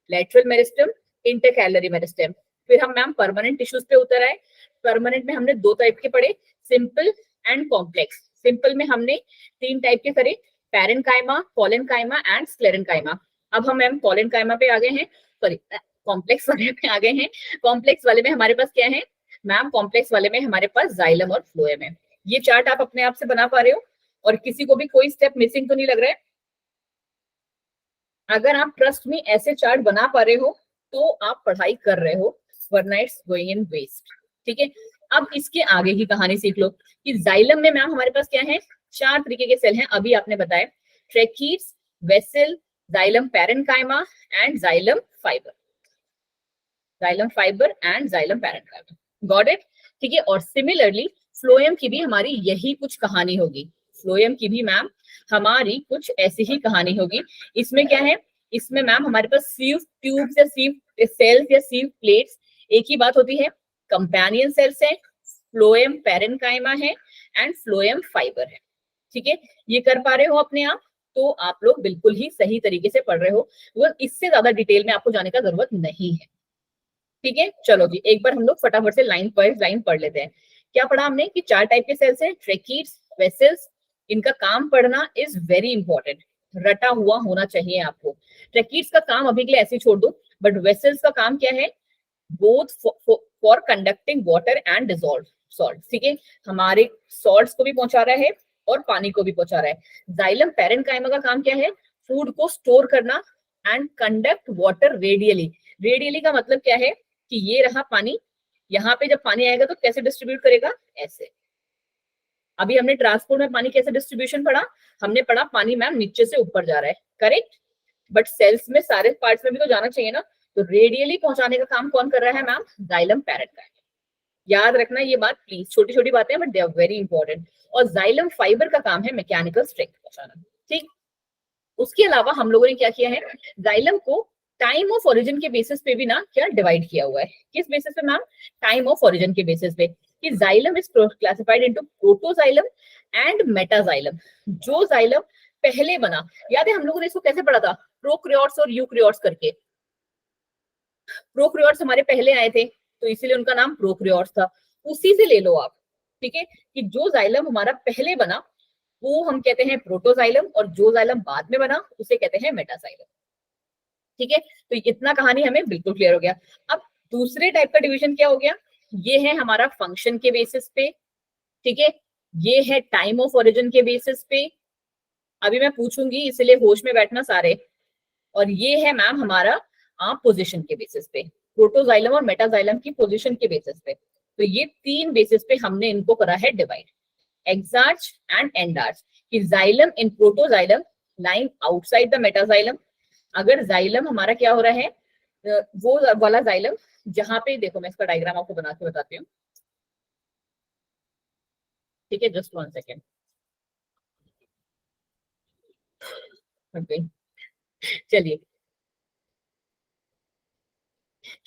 lateral meristem, intercalary meristem. फिर हम मैम परमानेंट टिश्यूज पे उतर आए। परमानेंट में हमने 2 टाइप के पढ़े, सिंपल एंड कॉम्प्लेक्स। सिंपल में हमने 3 टाइप के करे, पैरेनकाइमा, कॉलेनकाइमा एंड स्क्लेरेनकाइमा। अब हम मैम कॉलेनकाइमा पे आ गए हैं, सॉरी कॉम्प्लेक्स वाले पे आ गए हैं। कॉम्प्लेक्स वाले में हमारे पास क्या है मैम, कॉम्प्लेक्स वाले में हमारे पास जाइलम और फ्लोएम है। ये चार्ट आप अपने आप से बना पा रहे हो, और किसी को भी कोई स्टेप मिसिंग तो नहीं लग रहा है। अगर आप ट्रस्ट में ऐसे चार्ट बना पा रहे हो तो आप पढ़ाई कर रहे हो, वरना इट्स गोइंग इन वेस्ट, ठीक है। अब इसके आगे की कहानी सीख लो कि जाइलम में मैम हमारे पास क्या है, 4 तरीके के सेल हैं, अभी आपने बताया, tracheids, vessel, xylem parenchyma and xylem fibre. Xylem fibre and xylem parenchyma, got it, ठीक है। और सिमिलरली फ्लोएम की भी हमारी यही कुछ कहानी होगी। फ्लोएम की भी मैम हमारी कुछ ऐसी ही कहानी होगी। इसमें क्या है, इसमें मैम हमारे पास सीव ट्यूब्स या सीव सेल्स या सीव प्लेट्स, एक ही बात होती है, कंपेनियन सेल्स है, फ्लोएम पैरेनकाइमा है एंड फ्लोएम फाइबर है, ठीक है। ये कर पा रहे हो अपने आप, तो आप लोग बिल्कुल ही सही तरीके से पढ़ रहे हो, वो इससे ज्यादा डिटेल में आपको जाने का जरूरत नहीं है, ठीक है। चलो जी, एक बार हम लोग फटाफट से लाइन पर लाइन पढ़ लेते हैं। क्या पढ़ा हमने कि 4 टाइप के सेल्स हैं, ट्रैकीड्स, वेसल्स। इनका काम पढ़ना इज वेरी इंपॉर्टेंट, रटा हुआ होना चाहिए आपको। ट्रैकीड्स का काम अभी के लिए ऐसे ही छोड़ दो, बट वेसल्स का काम क्या है, both for conducting water and dissolve salt, ठीक है, हमारे सॉल्ट्स को भी पहुंचा रहा है और पानी को भी पहुंचा रहा है। जाइलम पैरेनकाइमा का काम क्या है, फूड को स्टोर करना and conduct water radially. Radially का मतलब क्या है कि ये रहा पानी, यहाँ पे जब पानी आएगा तो कैसे डिस्ट्रीब्यूट करेगा, ऐसे। अभी हमने ट्रांसपोर्ट में पानी कैसे डिस्ट्रीब्यूशन पढ़ा, हमने पढ़ा पानी मैम नीचे से ऊपर जा रहा है, करेक्ट, बट सेल्स में सारे पार्ट्स में भी तो जाना चाहिए ना, तो रेडियली पहुंचाने का काम कौन कर रहा है मैम, जाइलम पैरेनकाइमा। याद रखना ये बात प्लीज, छोटी छोटी बातें हैं but they are very important. और जाइलम फाइबर का काम है मैकेनिकल स्ट्रेंथ पहुंचाना, ठीक। उसके अलावा हम लोगों ने क्या किया है, जाइलम को टाइम ऑफ ओरिजिन के बेसिस पे भी ना क्या डिवाइड किया हुआ है। किस बेसिस पे मैम, टाइम ऑफ ओरिजिन के बेसिस पे, कि xylem is classified into protoxylem and metaxylem. जो जाइलम पहले बना, याद है हम लोगों ने इसको कैसे पढ़ा था, प्रोक्रियोट्स और यूक्रियोट्स करके। प्रोक्रियोट्स हमारे पहले आए थे तो इसीलिए उनका नाम प्रोक्रियोट्स था, उसी से ले लो आप, ठीक है, कि जो जाइलम हमारा पहले बना वो हम कहते हैं प्रोटोजाइलम, और जो जाइलम बाद में बना उसे कहते हैं मेटाजाइलम, ठीक है। तो इतना कहानी हमें बिल्कुल क्लियर हो गया। अब दूसरे टाइप का डिवीजन क्या हो गया, ये है हमारा फंक्शन के बेसिस पे, ठीक है, ये है टाइम ऑफ ओरिजिन के बेसिस पे। अभी मैं पूछूंगी इसलिए होश में बैठना सारे। और ये है मैम हमारा पोजीशन के बेसिस पे, प्रोटोजाइलम और मेटाजाइलम की पोजीशन के बेसिस पे। तो ये 3 बेसिस पे हमने इनको करा है डिवाइड, एक्सार्च एंड एंडार्च, कि xylem in protoxylem lying outside the metaxylem. अगर जाइलम हमारा क्या हो रहा है, वो वाला जाइलम जहां पे, देखो मैं इसका डायग्राम आपको बना के बताती हूँ, ठीक है, जस्ट 1 सेकेंड। चलिए,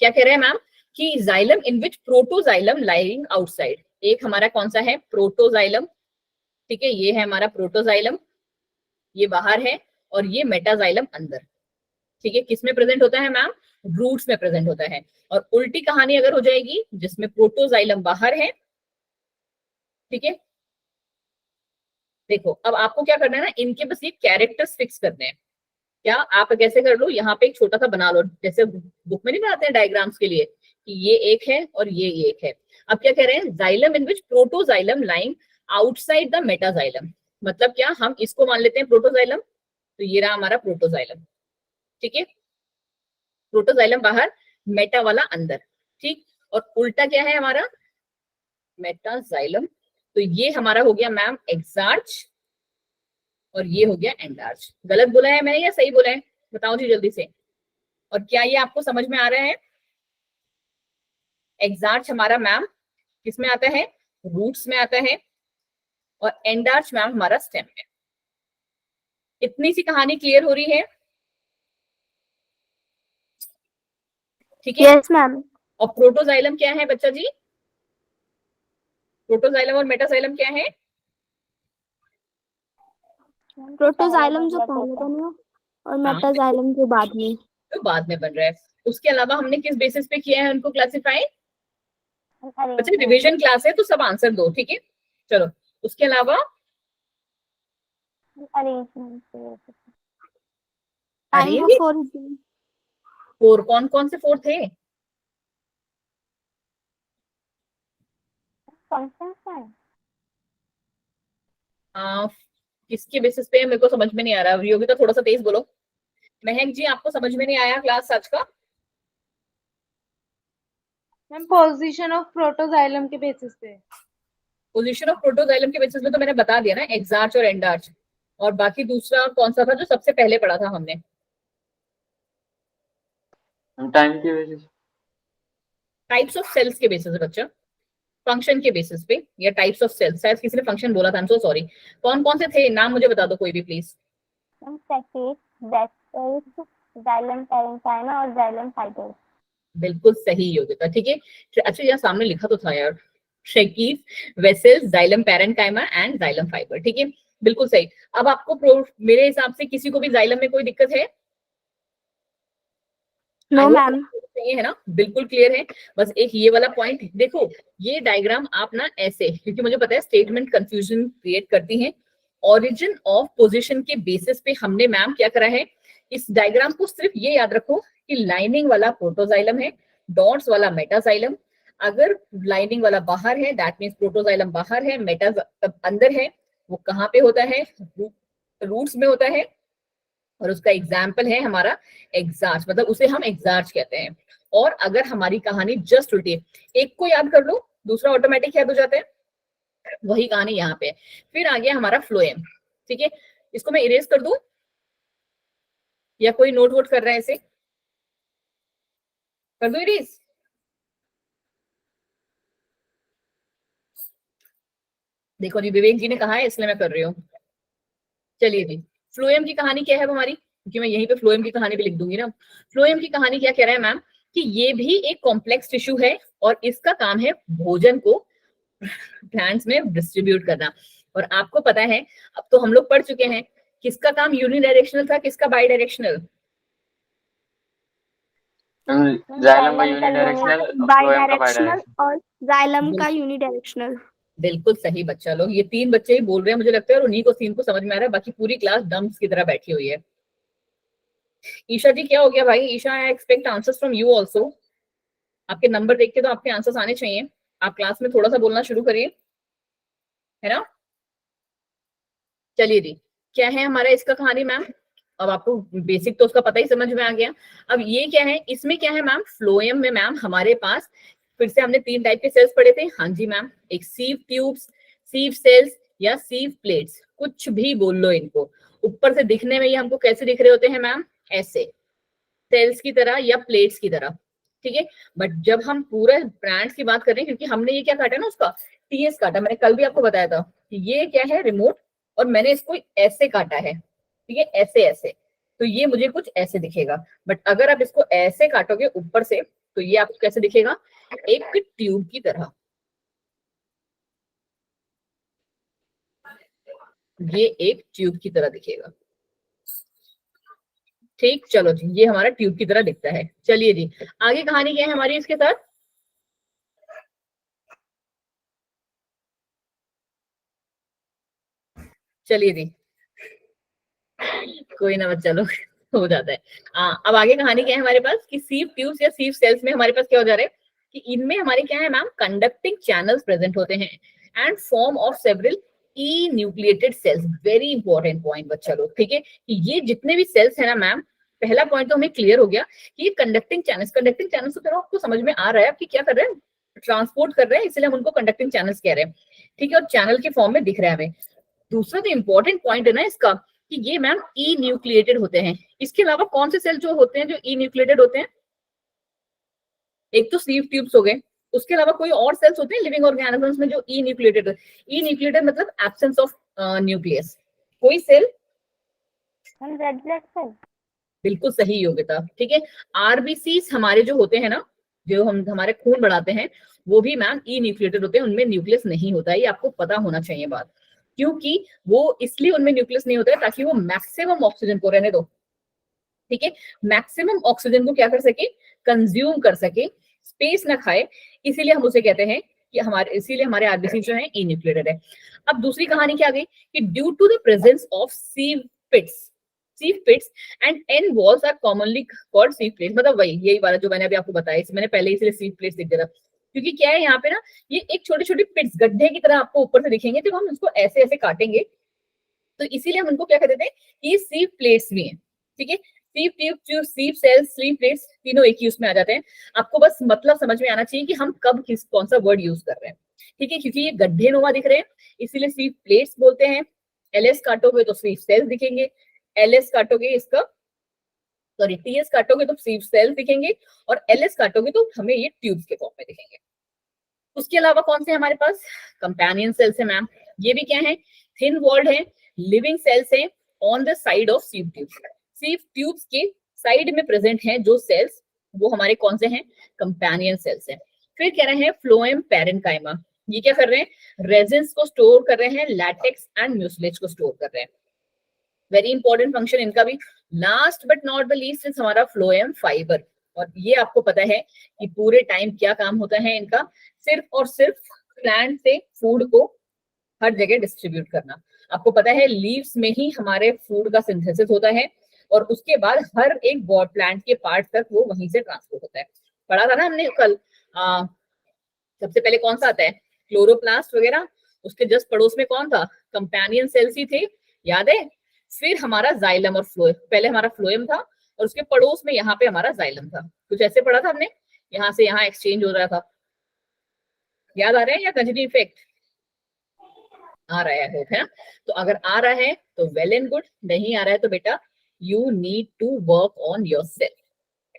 क्या कह रहे हैं मैम कि जाइलम इन विच प्रोटोजाइलम लाइंग आउटसाइड, एक हमारा कौन सा है, प्रोटोजाइलम, ठीक है, ये है हमारा प्रोटोजाइलम, ये बाहर है, और ये मेटाजाइलम अंदर, ठीक है। किस में प्रेजेंट होता है मैम, रूट्स में प्रेजेंट होता है। और उल्टी कहानी अगर हो जाएगी जिसमें प्रोटोजाइलम बाहर है, ठीक है, देखो अब आपको क्या करना है ना, इनके बस ये कैरेक्टर्स फिक्स करने हैं। क्या आप कैसे कर लो, यहाँ पे एक छोटा सा बना लो, जैसे बुक में नहीं बनाते हैं डायग्राम्स के लिए कि ये एक है और ये एक है। अब क्या कह रहे हैं, xylem in which protoxylem lying outside the metaxylem, मतलब क्या, हम इसको मान लेते हैं प्रोटोजाइलम, तो ये रहा हमारा प्रोटोजाइलम, ठीक है, प्रोटोजाइलम बाहर, मेटा वाला अंदर, ठीक। और उल्टा क्या है हमारा, मेटाजाइलम, तो ये हमारा हो गया मैम एक्सार्च, और ये हो गया एंडार्च। गलत बोला है मैंने या सही बोला है, बताओ जी जल्दी से। और क्या ये आपको समझ में आ रहा है, एक्सार्च हमारा मैम किस में आता है, रूट्स में आता है, और एंडार्च मैम हमारा स्टेम में। इतनी सी कहानी क्लियर हो रही है, ठीक है। Yes ma'am. और प्रोटोजाइलम क्या है बच्चा जी, प्रोटोजाइलम और मेटाजाइलम क्या है, प्रोटोजाइलम जो पहले बने और हाँ, मेटाजाइलम जो बाद में। तो बाद में बन रहा है। उसके अलावा हमने किस बेसिस पे किया है उनको क्लासिफाई, बच्चे रिवीजन क्लास है तो सब आंसर दो, ठीक है, चलो। उसके अलावा फोर, कौन कौन से फोर थे, किसके बेसिस पे, मेरे को समझ में नहीं आ रहा, योगिता थोड़ा सा तेज बोलो। महक जी आपको समझ में नहीं आया क्लास आज का, मैम पोजीशन ऑफ प्रोटोजाइलम के बेसिस पे। पोजीशन ऑफ प्रोटोजाइलम के बेसिस पे तो मैंने बता दिया ना, एक्सार्च और एंडार्च। और बाकी दूसरा कौन सा था जो सबसे पहले पढ़ा था हमने, टाइम की बेसिस, टाइप्स ऑफ सेल्स के बेसिस पे बच्चा, फंक्शन के बेसिस पे, या टाइप्स ऑफ सेल्स, शायद किसी ने फंक्शन बोला था, आई एम सो सॉरी। कौन कौन से थे नाम मुझे बता दो कोई भी प्लीज। जाइलम पैरेंकाइमा और जाइलम फाइबर। बिल्कुल सही योगिता, ठीक है। अच्छा यहाँ सामने लिखा तो था यार, शेकीफ vessels xylem parenchyma and xylem fibre, ठीक है, बिल्कुल सही। अब आपको मेरे हिसाब से किसी को भी जाइलम में कोई दिक्कत है, नो मैम। सही है ना, बिल्कुल क्लियर है। बस एक ये वाला पॉइंट देखो, ये डायग्राम आप ना ऐसे, क्योंकि मुझे पता है स्टेटमेंट कंफ्यूजन क्रिएट करती है। ओरिजिन ऑफ पोजीशन के बेसिस पे हमने मैम क्या करा है, इस डायग्राम को सिर्फ ये याद रखो कि लाइनिंग वाला प्रोटोजाइलम है, डॉट्स वाला मेटाजाइलम। अगर लाइनिंग वाला बाहर है दैट मीन्स प्रोटोजाइलम बाहर है, मेटा अंदर है। वो कहाँ पे होता है, रूट्स में होता है, और उसका एग्जाम्पल है हमारा एक्सार्च, मतलब उसे हम एक्सार्च कहते हैं। और अगर हमारी कहानी जस्ट उल्टी है, एक को याद कर लो दूसरा ऑटोमेटिक याद हो जाता है, वही कहानी यहाँ पे है। फिर आ गया हमारा फ्लोएम, ठीक है, इसको मैं इरेज कर दूं या कोई नोट वोट कर रहा है, इसे कर दो इरेज। देखो जी विवेक जी ने कहा है इसलिए मैं कर रही हूँ। चलिए जी, फ्लोएम की कहानी क्या है हमारी, क्योंकि मैं यहीं पे फ्लोएम की कहानी भी लिख दूंगी ना। फ्लोएम की कहानी क्या कह रहा है मैम कि ये भी एक कॉम्प्लेक्स टिश्यू है, और इसका काम है भोजन को प्लांट्स में डिस्ट्रीब्यूट करना। और आपको पता है, अब तो हम लोग पढ़ चुके हैं, किसका काम यूनिडायरेक्शनल था, किसका बाई डायरेक्शनल, जाइलम का यूनिडायरेक्शनल, फ्लोएम का बायडायरेक्शनल, और जाइलम का यूनिडायरेक्शनल। बिल्कुल सही बच्चा लोग, ये तीन बच्चे ही बोल रहे हैं मुझे लगता है, और उन्हीं को सीन को समझ में आ रहा है, बाकी पूरी क्लास डम्स की तरह बैठी हुई है। ईशा जी क्या हो गया भाई, Isha I expect answers from you also. आपके नंबर देख के तो आपके आंसर्स आने चाहिए, आप क्लास में थोड़ा सा बोलना शुरू करिए, है ना। चलिए जी, क्या है हमारा इसका कहानी मैम, अब आपको बेसिक तो उसका पता ही समझ में आ गया। अब ये क्या है, इसमें क्या है मैम, फ्लोएम में मैम हमारे पास फिर से हमने 3 टाइप के सेल्स पढ़े थे, हाँ जी मैम, एक सीव ट्यूब्स, सीव सेल्स या सीव प्लेट्स, कुछ भी बोल लो इनको। ऊपर से दिखने में ये हमको कैसे दिख रहे होते हैं मैम, ऐसे, सेल्स की तरह या प्लेट्स की तरह, ठीक है। बट जब हम पूरे ब्रांड्स की बात कर रहे हैं, क्योंकि हमने ये क्या काटा ना, उसका टीएस काटा, मैंने कल भी आपको बताया था कि ये क्या है, रिमोट, और मैंने इसको ऐसे काटा है, ठीक है, ऐसे ऐसे, तो ये मुझे कुछ ऐसे दिखेगा। बट अगर आप इसको ऐसे काटोगे ऊपर से, तो ये आपको कैसे दिखेगा, एक ट्यूब की तरह, ये एक ट्यूब की तरह दिखेगा। ठीक, चलो जी, ये हमारा ट्यूब की तरह दिखता है। चलिए जी, आगे कहानी क्या है हमारी इसके साथ। चलिए जी, कोई ना बच्चा लोग हो जाता है। अब आगे कहानी क्या है हमारे पास कि सीव ट्यूब्स या सीव सेल्स में हमारे पास क्या हो जा रहा है कि इनमें हमारे क्या है मैम, कंडक्टिंग चैनल्स प्रेजेंट होते हैं and form of several enucleated cells. Very important point बच्चा लोग, ठीक है, कि ये जितने भी सेल्स है ना मैम, पहला पॉइंट तो हमें क्लियर हो गया कि ये कंडक्टिंग चैनल्स तो आपको समझ में आ रहा है, आपकी क्या कर रहे हैं, ट्रांसपोर्ट कर रहे हैं, इसलिए हम उनको कंडक्टिंग चैनल्स कह रहे हैं, ठीक है, और चैनल के फॉर्म में दिख रहा है हमें। दूसरा जो इंपॉर्टेंट पॉइंट है ना इसका, कि ये मैम ई न्यूक्लिएटेड होते हैं। इसके अलावा कौन से सेल जो होते हैं जो ई न्यूक्लिएटेड होते हैं, एक तो सीव ट्यूब्स हो गए, उसके अलावा कोई और सेल्स होते हैं लिविंग ऑर्गेनिजम्स में जो ई न्यूक्लिएटेड। ई न्यूक्लिएटेड मतलब एब्सेंस ऑफ न्यूक्लियस। कोई सेल, रेड ब्लड सेल। बिल्कुल सही योग्यता, ठीक है। आरबीसी हमारे जो होते हैं ना, जो हम हमारे खून बढ़ाते हैं, वो भी मैम ई न्यूक्लिएटेड होते हैं, उनमें न्यूक्लियस नहीं होता है, ये आपको पता होना चाहिए बात। क्योंकि वो इसलिए उनमें न्यूक्लियस नहीं होता है ताकि वो मैक्सिमम ऑक्सीजन को रहने दो, ठीक है, मैक्सिमम ऑक्सीजन को क्या कर सके, कंज्यूम कर सके, स्पेस ना खाए, इसीलिए हम उसे कहते हैं कि हमारे, इसीलिए हमारे आरबीसी जो है ई न्यूक्लिएटेड है। अब दूसरी कहानी क्या आ गई कि due to the presence of sieve pits and end walls are commonly called sieve plates. मतलब वही, यही वाला जो मैंने अभी आपको बताया, इसे मैंने पहले इसलिए सीव प्लेट्स लिख दिया था, क्योंकि क्या है यहाँ पे ना, ये एक छोटे छोटे पिट्स, गड्ढे की तरह आपको ऊपर से दिखेंगे, जब हम इसको ऐसे ऐसे काटेंगे, तो इसीलिए हम उनको क्या कहते थे कि सीव प्लेट्स भी हैं, ठीक है। सीव ट्यूब, सीव सेल्स, सीव प्लेट्स, तीनों एक ही उसमें आ जाते हैं। आपको बस मतलब समझ में आना चाहिए कि हम कब कौन सा वर्ड यूज कर रहे हैं, ठीक है, क्योंकि ये गड्ढे नुमा दिख रहे हैं, इसीलिए सीव प्लेट्स बोलते हैं। एलएस काटोगे तो सीव सेल्स दिखेंगे, एलएस काटोगे इसका, सॉरी टीएस काटोगे तो सीव सेल्स दिखेंगे, और एलएस काटोगे तो हमें ये ट्यूब्स के फॉर्म में दिखेंगे। उसके अलावा कौन से हमारे पास, कंपेनियन सेल्स है मैम, ये भी क्या है, थिन वॉल्ड है, लिविंग सेल्स है on the side of sieve tubes. Sieve tubes के साइड में प्रेजेंट हैं जो सेल्स, वो हमारे कौन से हैं, कंपेनियन सेल्स हैं। फिर कह रहे हैं फ्लोएम पैरेन्काइमा, ये क्या कर रहे हैं, रेजिन्स को स्टोर कर रहे हैं, लैटेक्स एंड म्यूसिलेज को स्टोर कर रहे हैं। वेरी इंपॉर्टेंट फंक्शन इनका भी। Last but not the least is हमारा फ्लोएम फाइबर, और ये आपको पता है कि पूरे टाइम क्या काम होता है इनका, सिर्फ और सिर्फ प्लांट से फूड को हर जगह डिस्ट्रीब्यूट करना। आपको पता है लीव्स में ही हमारे फूड का सिंथेसिस होता है, और उसके बाद हर एक प्लांट के पार्ट तक वो वहीं से ट्रांसपोर्ट होता है। पढ़ा था ना हमने कल, सबसे पहले कौन सा आता है, क्लोरोप्लास्ट वगैरह, उसके जस्ट पड़ोस में कौन था, कंपेनियन सेल्स ही थे, याद है। फिर हमारा जाइलम और फ्लोएम, पहले हमारा फ्लोएम था और उसके पड़ोस में यहाँ पे हमारा जाइलम था, कुछ ऐसे पढ़ा था हमने, यहाँ से यहाँ एक्सचेंज हो रहा था, याद आ रहा है या कंटिन्यू इफेक्ट आ रहा है, होप है ना। तो अगर आ रहा है तो वेल एंड गुड, नहीं आ रहा है तो बेटा you need to work on yourself,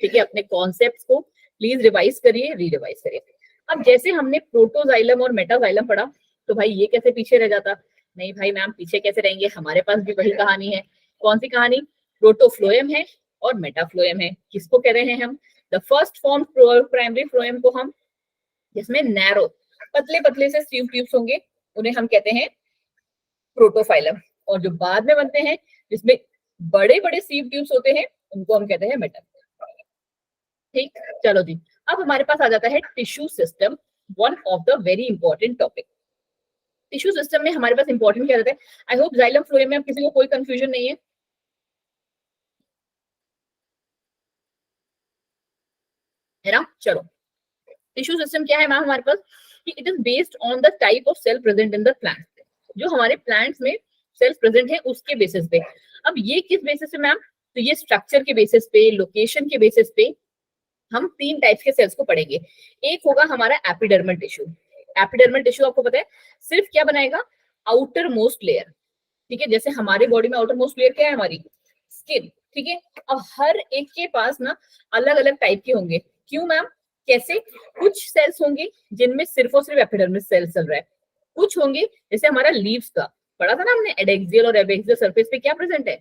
ठीक है, अपने कॉन्सेप्ट्स को प्लीज रिवाइज करिए, री रिवाइज करिए। अब जैसे हमने प्रोटोजाइलम और मेटाजाइलम पढ़ा, तो भाई ये कैसे पीछे रह जाता, नहीं भाई मैम पीछे कैसे रहेंगे, हमारे पास भी वही कहानी है। कौन सी कहानी, प्रोटोफ्लोएम है और मेटाफ्लोएम है। किसको कह रहे हैं हम, the first form primary phloem को हम, जिसमें नैरो पतले पतले से सीव ट्यूब्स होंगे, उन्हें हम कहते हैं प्रोटोफाइलम, और जो बाद में बनते हैं जिसमें बड़े बड़े सीव ट्यूब्स होते हैं, उनको हम कहते हैं मेटाफ्लोएम। ठीक, चलो जी, अब हमारे पास आ जाता है tissue system, one of the very important topic. Tissue system में हमारे पास इंपॉर्टेंट क्या रहता है, आई होप जाइलम फ्लोएम में अब किसी को कोई कंफ्यूजन नहीं है ना। चलो, टिश्यू सिस्टम क्या है मैम हमारे पास, कि it is based on the type of cell present in the plant, जो हमारे प्लांट्स में सेल्स प्रेजेंट है उसके बेसिस पे। अब ये किस बेसिस पे मैम, तो ये स्ट्रक्चर के बेसिस पे, लोकेशन के बेसिस पे हम तीन टाइप्स के सेल्स को पढ़ेंगे। एक होगा हमारा एपिडर्मल टिश्यू। एपिडर्मल टिश्यू आपको पता है सिर्फ क्या बनाएगा, आउटर मोस्ट लेयर, ठीक है, जैसे हमारे बॉडी में आउटर मोस्ट लेयर क्या है, हमारी स्किन, ठीक है। अब हर एक के पास ना अलग अलग टाइप के होंगे। क्यों मैम? कैसे? कुछ सेल्स होंगे जिनमें सिर्फ और सिर्फ एपिडर्मिस सेल चल रहा है, कुछ होंगे जैसे हमारा लीव्स का पढ़ा था ना हमने, एडेक्सियल और एबैक्सियल सरफेस पे क्या प्रेजेंट है,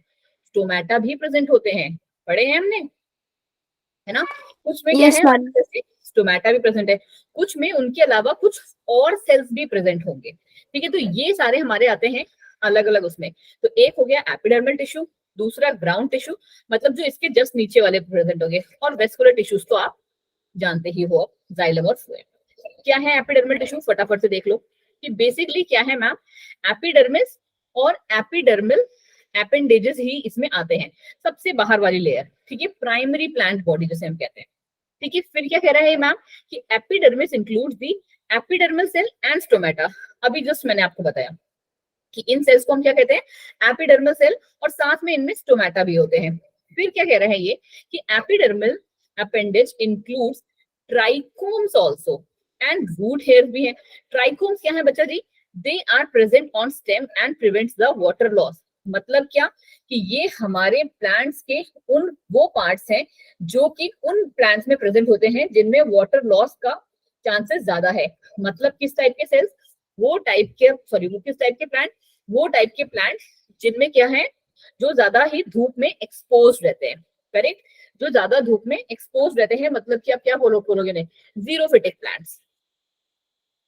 स्टोमेटा भी प्रेजेंट होते हैं, पढ़े हैं हमने, है ना। कुछ में क्या Yes, है, ma'am. जैसे स्टोमेटा भी प्रेजेंट है, कुछ में उनके अलावा कुछ और सेल्स भी प्रेजेंट होंगे, ठीक है। तो ये सारे हमारे आते हैं अलग अलग उसमें। तो एक हो गया एपिडर्मल टिश्यू, दूसरा ग्राउंड टिश्यू, मतलब जो इसके जस्ट नीचे वाले प्रेजेंट होंगे, और वेस्कुलर टिश्यूज तो आप जानते ही हो, जाइलम और फ्लोएम। क्या है एपिडर्मल टिश्यू, फटाफट से देख लो कि बेसिकली क्या है मैम, एपिडर्मिस और एपिडर्मल एपेंडेजेस ही इसमें आते हैं, सबसे बाहर वाली लेयर, ठीक है, प्राइमरी प्लांट बॉडी जिसे हम कहते हैं, ठीक है। फिर क्या कह रहा है मैम कि epidermis includes the epidermal cell and stomata. अभी जस्ट मैंने आपको बताया कि इन सेल्स को हम क्या कहते हैं, एपिडर्मल सेल, और साथ में इनमें स्टोमेटा भी होते हैं। फिर क्या कह रहा है ये कि epidermal appendage includes trichomes also and root hairs भी है। ट्राइकोम्स क्या है बच्चा जी, they are present on stem and prevents the water loss. मतलब क्या कि ये हमारे प्लांट्स के उन वो पार्ट्स हैं जो कि उन प्लांट्स में प्रेजेंट होते हैं जिनमें वाटर लॉस का चांसेस ज्यादा है। मतलब किस टाइप के सेल्स, वो टाइप के, सॉरी वो किस टाइप के प्लांट, वो टाइप के प्लांट जिनमें क्या है, जो ज्यादा ही धूप में एक्सपोज रहते हैं, करेक्ट, जो ज्यादा धूप में एक्सपोज रहते हैं, मतलब कि आप क्या बोलोगे ने, जीरोफिटिक प्लांट्स,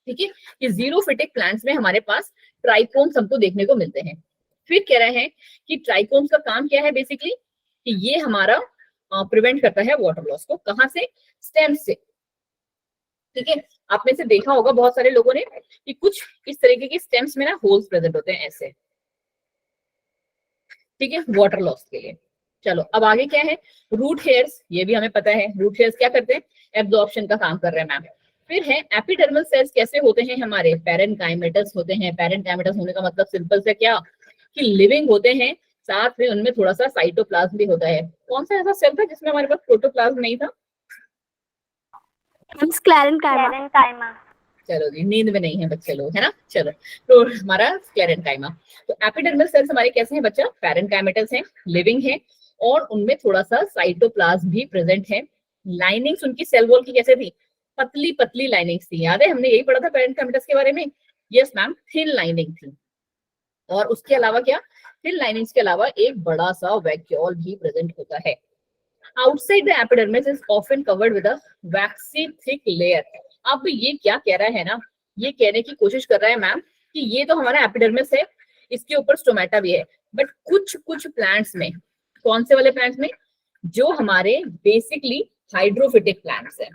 ठीक है। ये जीरोफिटिक प्लांट्स में हमारे पास ट्राइकोम्स हमको देखने को मिलते हैं। फिर कह रहे हैं कि ट्राइकोम्स का काम क्या है बेसिकली, कि ये हमारा प्रिवेंट करता है वाटर लॉस को, कहां से, स्टेम से, ठीक है। आप में से देखा होगा बहुत सारे लोगों ने कि कुछ इस तरीके के स्टेम्स में ना होल्स प्रेजेंट होते हैं ऐसे, ठीक है, वाटर लॉस के लिए। चलो अब आगे क्या है, रूट हेयर्स, ये भी हमें पता है, रूट हेयर्स क्या करते हैं, एब्जॉर्प्शन का काम कर रहे हैं मैम। फिर है एपिडर्मल सेल्स, कैसे होते हैं हमारे, पैरेनकाइमेटस होते हैं। पैरेनकाइमेटस होने का मतलब सिंपल से क्या कि लिविंग होते हैं, साथ में उनमें थोड़ा सा साइटोप्लाज्म भी होता है। कौन सा ऐसा सेल था जिसमें हमारे पास प्रोटोप्लाज्म नहीं था? स्क्लेरेंकाइमा। चलो जी, नींद में नहीं है बच्चे लोग, है ना। चलो तो हमारा स्क्लेरेंकाइमा, तो एपिडर्मल सेल्स हमारे कैसे हैं बच्चा, पैरेनकाइमेटस हैं, लिविंग हैं, और उनमें थोड़ा सा साइटोप्लाज्म भी प्रेजेंट है। लाइनिंग्स उनकी सेल वॉल की कैसे थी, पतली पतली लाइनिंग्स थी, याद है हमने यही पढ़ा था पैरेनकाइमेटस के बारे में, यस मैम, थिन लाइनिंग थी। और उसके अलावा क्या, थिन लाइनिंग्स के अलावा एक बड़ा सा वैक्यूल भी प्रेजेंट होता है। Outside the epidermis is often covered with a vaccine thick layer. अब ये क्या कह रहा है ना, ये कहने की कोशिश कर रहा है मैम कि ये तो हमारा एपिडर्मिस है, इसके ऊपर स्टोमेटा भी है, बट कुछ कुछ प्लांट्स में, कौन से वाले प्लांट्स में, जो हमारे बेसिकली हाइड्रोफिटिक प्लांट्स हैं,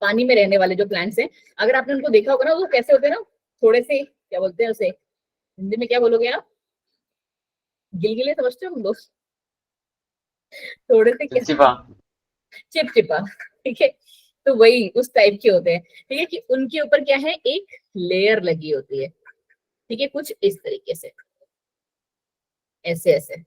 पानी में रहने वाले जो प्लांट्स हैं, अगर आपने उनको देखा होगा ना, वो कैसे होते हैं ना, थोड़े से, क्या बोलते हैं उसे, हिंदी में क्या बोलोगे आप, गिलगिले समझते हो दोस्त, थोड़े से चिपचिपा, चिपचिपा, ठीक है। तो वही उस टाइप के होते हैं, ठीक है, कि उनके ऊपर क्या है, एक लेयर लगी होती है, ठीक है, कुछ इस तरीके से, ऐसे ऐसे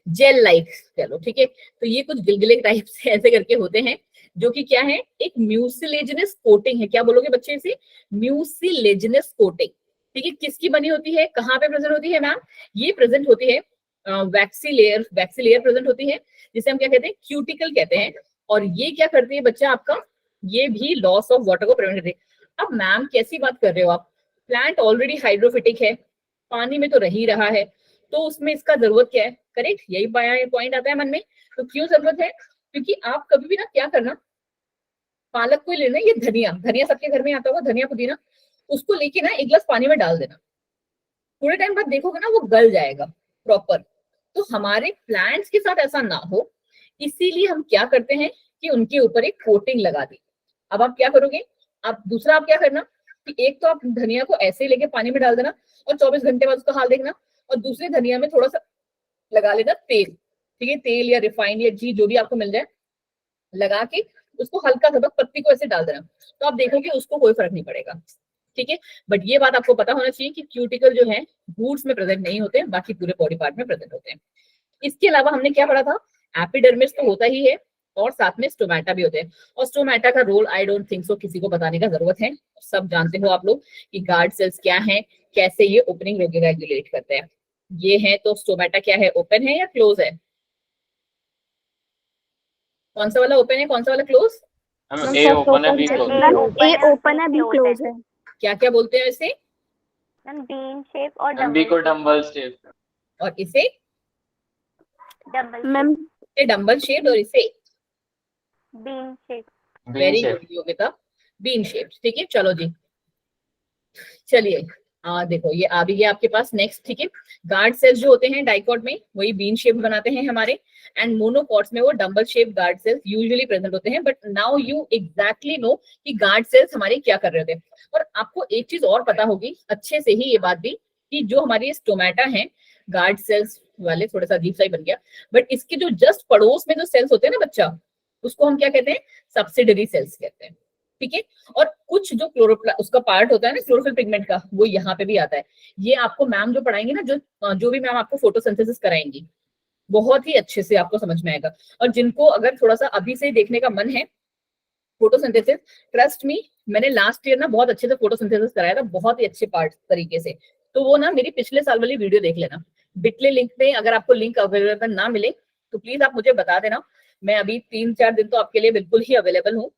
जेल लाइक, चलो ठीक है। तो ये कुछ गिलगिले टाइप से ऐसे करके होते हैं, जो कि क्या है, एक म्यूसिलेजिनस कोटिंग है, क्या बोलोगे बच्चे इसे, म्यूसिलेजिनस कोटिंग, ठीक है। किसकी बनी होती है, कहाँ पे प्रेजेंट होती है मैम, ये प्रेजेंट होती है वैक्सी लेयर प्रेजेंट होती है, जिसे हम क्या कहते हैं, क्यूटिकल कहते हैं। और ये क्या करती है बच्चा आपका, ये भी लॉस ऑफ वाटर को प्रिवेंट करती है। अब मैम कैसी बात कर रहे हो आप, प्लांट ऑलरेडी हाइड्रोफिटिक है, पानी में तो रह ही रहा है, तो उसमें इसका जरूरत क्या है, करेक्ट, यही पॉइंट आता है मन में। तो क्यों जरूरत है, क्योंकि आप कभी भी ना क्या करना, पालक को लेना, ये धनिया, धनिया सबके घर में आता होगा, धनिया पुदीना, उसको लेके ना एक गिलास पानी में डाल देना, थोड़े टाइम बाद देखोगे ना वो गल जाएगा प्रॉपर। तो हमारे प्लांट्स के साथ ऐसा ना हो, इसीलिए हम क्या करते हैं कि उनके ऊपर एक कोटिंग लगा दी। अब आप क्या करोगे, आप दूसरा आप क्या करना कि एक तो आप धनिया को ऐसे ही लेके पानी में डाल देना और 24 घंटे बाद उसका हाल देखना, और दूसरे धनिया में थोड़ा सा लगा लेना तेल, ठीक है, तेल या रिफाइंड या घी जो भी आपको मिल जाए, लगा के उसको हल्का सा पत्ती को ऐसे डाल देना, तो आप देखोगे उसको कोई फर्क नहीं पड़ेगा, ठीक है। बट ये बात आपको पता होना चाहिए कि क्यूटिकल जो है रूट्स में प्रेजेंट नहीं होते, बाकी पूरे बॉडी पार्ट में प्रेजेंट होते हैं। इसके अलावा हमने क्या पढ़ा था, एपिडर्मिस तो होता ही है, और साथ में स्टोमेटा भी होते हैं। और स्टोमेटा का role I don't think so किसी को बताने का जरूरत है, सब जानते हो आप लोग कि गार्ड सेल्स क्या है, कैसे ये ओपनिंग रेगुलेट करते हैं। ये है तो स्टोमेटा क्या है, ओपन है या क्लोज है, कौन सा वाला ओपन है, कौन सा वाला क्लोज? मैम ए ओपन है B close. Ma'am A open है, बी क्लोज है। क्या क्या बोलते हैं इसे? मैम बीन शेप और मैम बी को डबल डम्बल शेप। और इसे डबल मैम डम्बल शेप, और इसे bean shape. Bean very shape. Good Yogita, bean shape. ठीक है, चलो जी, चलिए देखो ये आ भी गया आपके पास। नेक्स्ट, ठीक है, गार्ड सेल्स जो होते हैं डाइकॉट में वही बीन शेप बनाते हैं हमारे, एंड मोनोकॉट्स में वो double shape guard cells usually present होते हैं। But now you exactly know कि गार्ड सेल्स हमारे क्या कर रहे थे। और आपको एक चीज और पता होगी अच्छे से ही ये बात भी, कि जो हमारी स्टोमेटा है गार्ड सेल्स वाले, थोड़ा सा अजीब सा ही बन गया, बट इसके जो जस्ट पड़ोस में जो सेल्स होते हैं ना बच्चा, उसको हम क्या कहते हैं? सब्सिडरी सेल्स कहते हैं। ठीक है, और कुछ जो क्लोरोप्लास्ट उसका पार्ट होता है ना क्लोरोफिल पिगमेंट का, वो यहाँ पे भी आता है। ये आपको मैम जो पढ़ाएंगे ना, जो भी मैम आपको फोटोसिंथेसिस कराएंगी, बहुत ही अच्छे से आपको समझ में आएगा। और जिनको अगर थोड़ा सा अभी से देखने का मन है फोटोसिंथेसिस, ट्रस्ट मी, मैंने लास्ट ईयर ना बहुत अच्छे से फोटोसिंथेसिस कराया था, बहुत ही अच्छे पार्ट तरीके से। तो वो ना मेरी पिछले साल वाली वीडियो देख लेना बिटले लिंक पे। अगर आपको लिंक अवेलेबल ना मिले तो प्लीज आप मुझे बता देना, मैं अभी 3-4 दिन तो आपके लिए बिल्कुल ही अवेलेबल हूँ,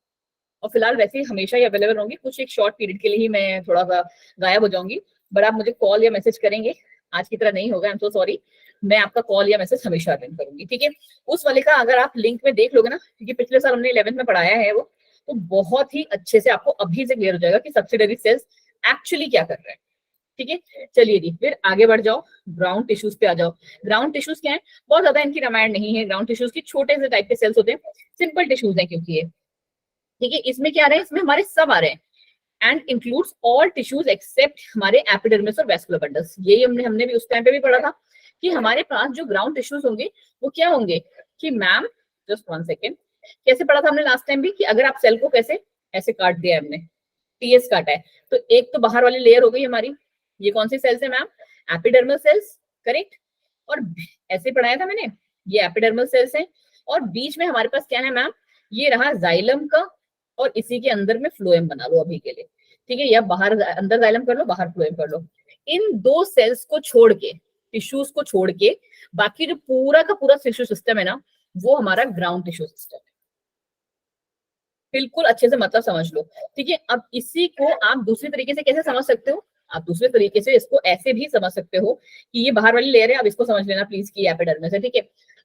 और फिलहाल वैसे ही हमेशा ही अवेलेबल होंगी, कुछ एक शॉर्ट पीरियड के लिए ही मैं थोड़ा सा गायब हो जाऊंगी। बट आप मुझे कॉल या मैसेज करेंगे, आज की तरह नहीं होगा, आई एम सो सॉरी, मैं आपका कॉल या मैसेज हमेशा अटेंड करूंगी। ठीक है, उस वाले का अगर आप लिंक में देख लोगे ना, क्योंकि पिछले साल हमने 11th में पढ़ाया है वो, तो बहुत ही अच्छे से आपको अभी से क्लियर हो जाएगा कि सब्सिडरी सेल्स एक्चुअली क्या कर रहे हैं। ठीक है, चलिए जी, फिर आगे बढ़ जाओ, ग्राउंड टिश्यूज पे आ जाओ। ग्राउंड टिश्यूज क्या है? बहुत ज्यादा इनकी रामायण नहीं है। ग्राउंड टिश्यूज की छोटे से टाइप के सेल्स होते हैं, सिंपल टिश्यूज है क्योंकि ये, ठीक है। इसमें क्या आ रहा है? इसमें हमारे सब आ रहे हैं, and includes all tissues except हमारे एपिडर्मिस और वैस्कुलर बंडल्स। यही हमने भी उस टाइम पे भी पढ़ा था कि हमारे पास जो ग्राउंड टिश्यूज होंगे वो क्या होंगे, कि मैम जस्ट 1 सेकेंड, कैसे पढ़ा था हमने लास्ट टाइम भी, कि अगर आप सेल को कैसे ऐसे काट दिया हमने, टीएस काटा है, तो एक तो बाहर वाली लेयर हो गई हमारी, ये कौन सी सेल्स है मैम? Epidermal cells, correct. और ऐसे पढ़ाया था मैंने, ये एपिडर्मल सेल्स हैं, और बीच में हमारे पास क्या है मैम? ये रहा जाइलम का, और इसी के अंदर में फ्लोएम बना लो अभी के लिए, ठीक है, या बाहर अंदर जाइलम कर लो, बाहर फ्लोएम कर लो। इन दो सेल्स को छोड़ के, टिश्यूज को छोड़ के, बाकी जो पूरा का पूरा टिश्यू सिस्टम है ना, वो हमारा ग्राउंड टिश्यू सिस्टम है। बिल्कुल अच्छे से मतलब समझ लो, ठीक है। अब इसी को आप दूसरी तरीके से कैसे समझ सकते हो? आप दूसरे तरीके से इसको ऐसे भी समझ सकते हो कि ये बाहर वाली लेयर है, अब इसको समझ लेना प्लीज कि एपिडर्मिस है, ठीक है।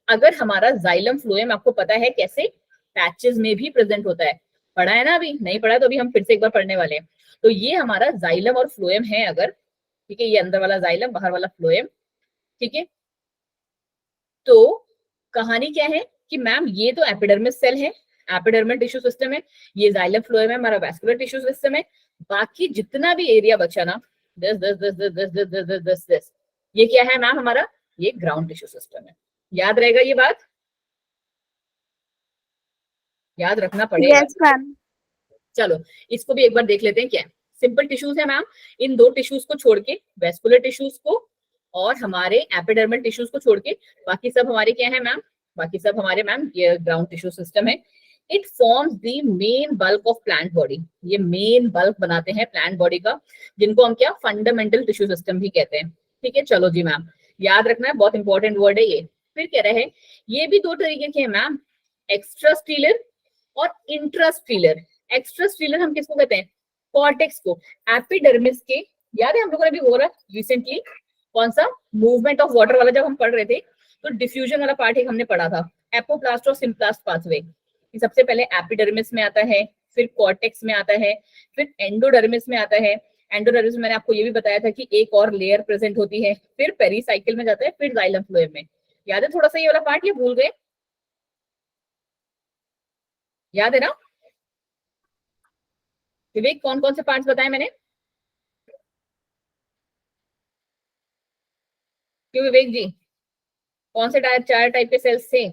अगर हमारा जाइलम फ्लोएम आपको पता है कैसे पैचेस में भी प्रेजेंट होता है, पढ़ा है ना? अभी नहीं पढ़ा तो अभी हम फिर से एक बार पढ़ने वाले हैं। तो ये हमारा जाइलम और फ्लोएम है अगर, ठीक है, ये अंदर वाला जाइलम, बाहर वाला फ्लोएम, ठीक है। तो कहानी क्या है कि मैम ये तो एपिडर्मिस सेल है, एपिडर्मल टिश्यू सिस्टम है, ये जाइलम फ्लोएम है, हमारा वैस्कुलर टिश्यू सिस्टम है, बाकी जितना भी एरिया बचा ना, दिस, ये क्या है मैम? हमारा ये ग्राउंड टिश्यू सिस्टम है। याद रहेगा ये बात? याद रखना पड़ेगा। Yes ma'am. चलो इसको भी एक बार देख लेते हैं क्या है। सिंपल टिश्यूज है मैम, इन दो टिश्यूज को छोड़ के, वैस्कुलर टिश्यूज को और हमारे एपिडर्मल टिश्यूज को छोड़ के, बाकी सब हमारे क्या है मैम? बाकी सब हमारे मैम ये ग्राउंड टिश्यू सिस्टम है। It forms the main bulk of plant body, ये मेन बल्क बनाते हैं प्लांट बॉडी का, जिनको हम क्या फंडामेंटल टिश्यू सिस्टम भी कहते हैं, ठीक है। चलो जी मैम, याद रखना है, बहुत इंपॉर्टेंट वर्ड है ये। फिर कह रहे हैं ये भी दो तरीके के हैं मैम, एक्स्ट्रास्टीलर और इंट्रास्टीलर। एक्स्ट्रास्टीलर हम किसको कहते हैं? कॉर्टेक्स को। एपिडर्मिस के, याद है हम लोगों ने भी बोला रिसेंटली, कौन सा मूवमेंट ऑफ वाटर वाला जब हम पढ़ रहे थे, तो डिफ्यूजन वाला पार्ट एक हमने पढ़ा था, एपोप्लास्ट और सिम्प्लास्ट पाथवे। सबसे पहले एपिडर्मिस में आता है, फिर कॉर्टेक्स में आता है, फिर एंडोडर्मिस में आता है। एंडोडर्मिस में मैंने आपको ये भी बताया था कि एक और लेयर प्रेजेंट होती है, फिर पेरीसाइकिल में जाता है, फिर जाइलम फ्लोएम में। याद है थोड़ा सा ये वाला पार्ट, ये भूल गए? याद है ना विवेक? कौन कौन से पार्ट्स बताए मैंने? क्यों विवेक जी, कौन से 4 टाइप के सेल्स थे?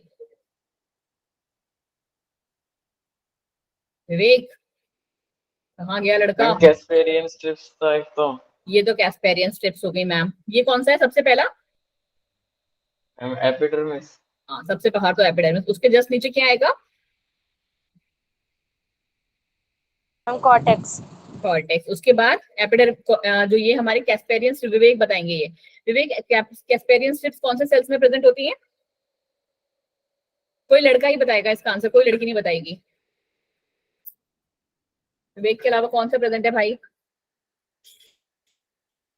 विवेक कहाँ गया लड़का? कैस्पेरियन स्ट्रिप्स था एक तो। ये तो कैस्पेरियन स्ट्रिप्स हो गई मैम। ये कौन सा है सबसे पहला? एपिडर्मिस। हाँ, सबसे बाहर तो एपिडर्मिस, उसके जस्ट नीचे क्या आएगा? कॉर्टेक्स। कॉर्टेक्स। उसके बाद जो ये हमारे कैस्पेरियन, विवेक बताएंगे ये। विवेक कैस्पेरियन स्ट्रिप्स कौन से सेल्स में प्रेजेंट होती है? कोई लड़का ही बताएगा इसका आंसर, कोई लड़की नहीं बताएगी। विवेक के अलावा कौन सा प्रेजेंट है भाई?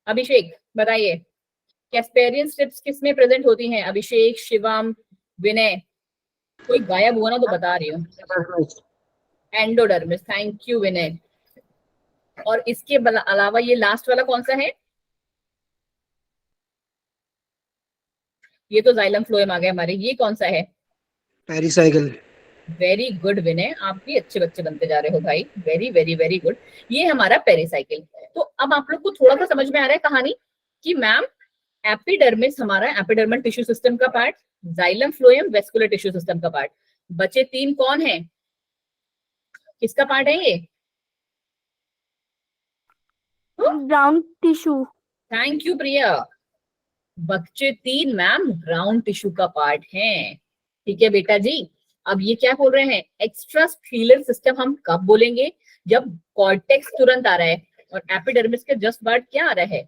अभिषेक बताइए, कैस्पेरियन स्ट्रिप्स किसमें प्रेजेंट होती हैं? अभिषेक, शिवम, विनय, कोई गायब हुआ ना तो बता रही हूँ। एंडोडर्मिस, थैंक यू विनय। और इसके अलावा ये लास्ट वाला कौन सा है? ये तो जाइलम फ्लोएम आ गया हमारे, ये कौन सा है? पेरिसाइकिल। वेरी गुड विनय, आप भी अच्छे बच्चे बनते जा रहे हो भाई, वेरी वेरी वेरी गुड। ये हमारा पेरिसाइकिल। तो अब आप लोग को थोड़ा सा समझ में आ रहा है कहानी कि मैम एपिडर्मिस हमारा एपिडर्मल टिश्यू सिस्टम का part, xylem phloem vascular tissue system का पार्ट। बचे तीन कौन है, किसका पार्ट है ये? Ground tissue. थैंक यू प्रिया। बच्चे तीन मैम ग्राउंड टिश्यू का पार्ट हैं। ठीक है बेटा जी। अब ये क्या बोल रहे हैं, एक्स्ट्रा स्क्लीरल सिस्टम हम कब बोलेंगे? जब कॉर्टेक्स तुरंत आ रहा है और एपिडर्मिस के जस्ट बाद क्या आ रहा है?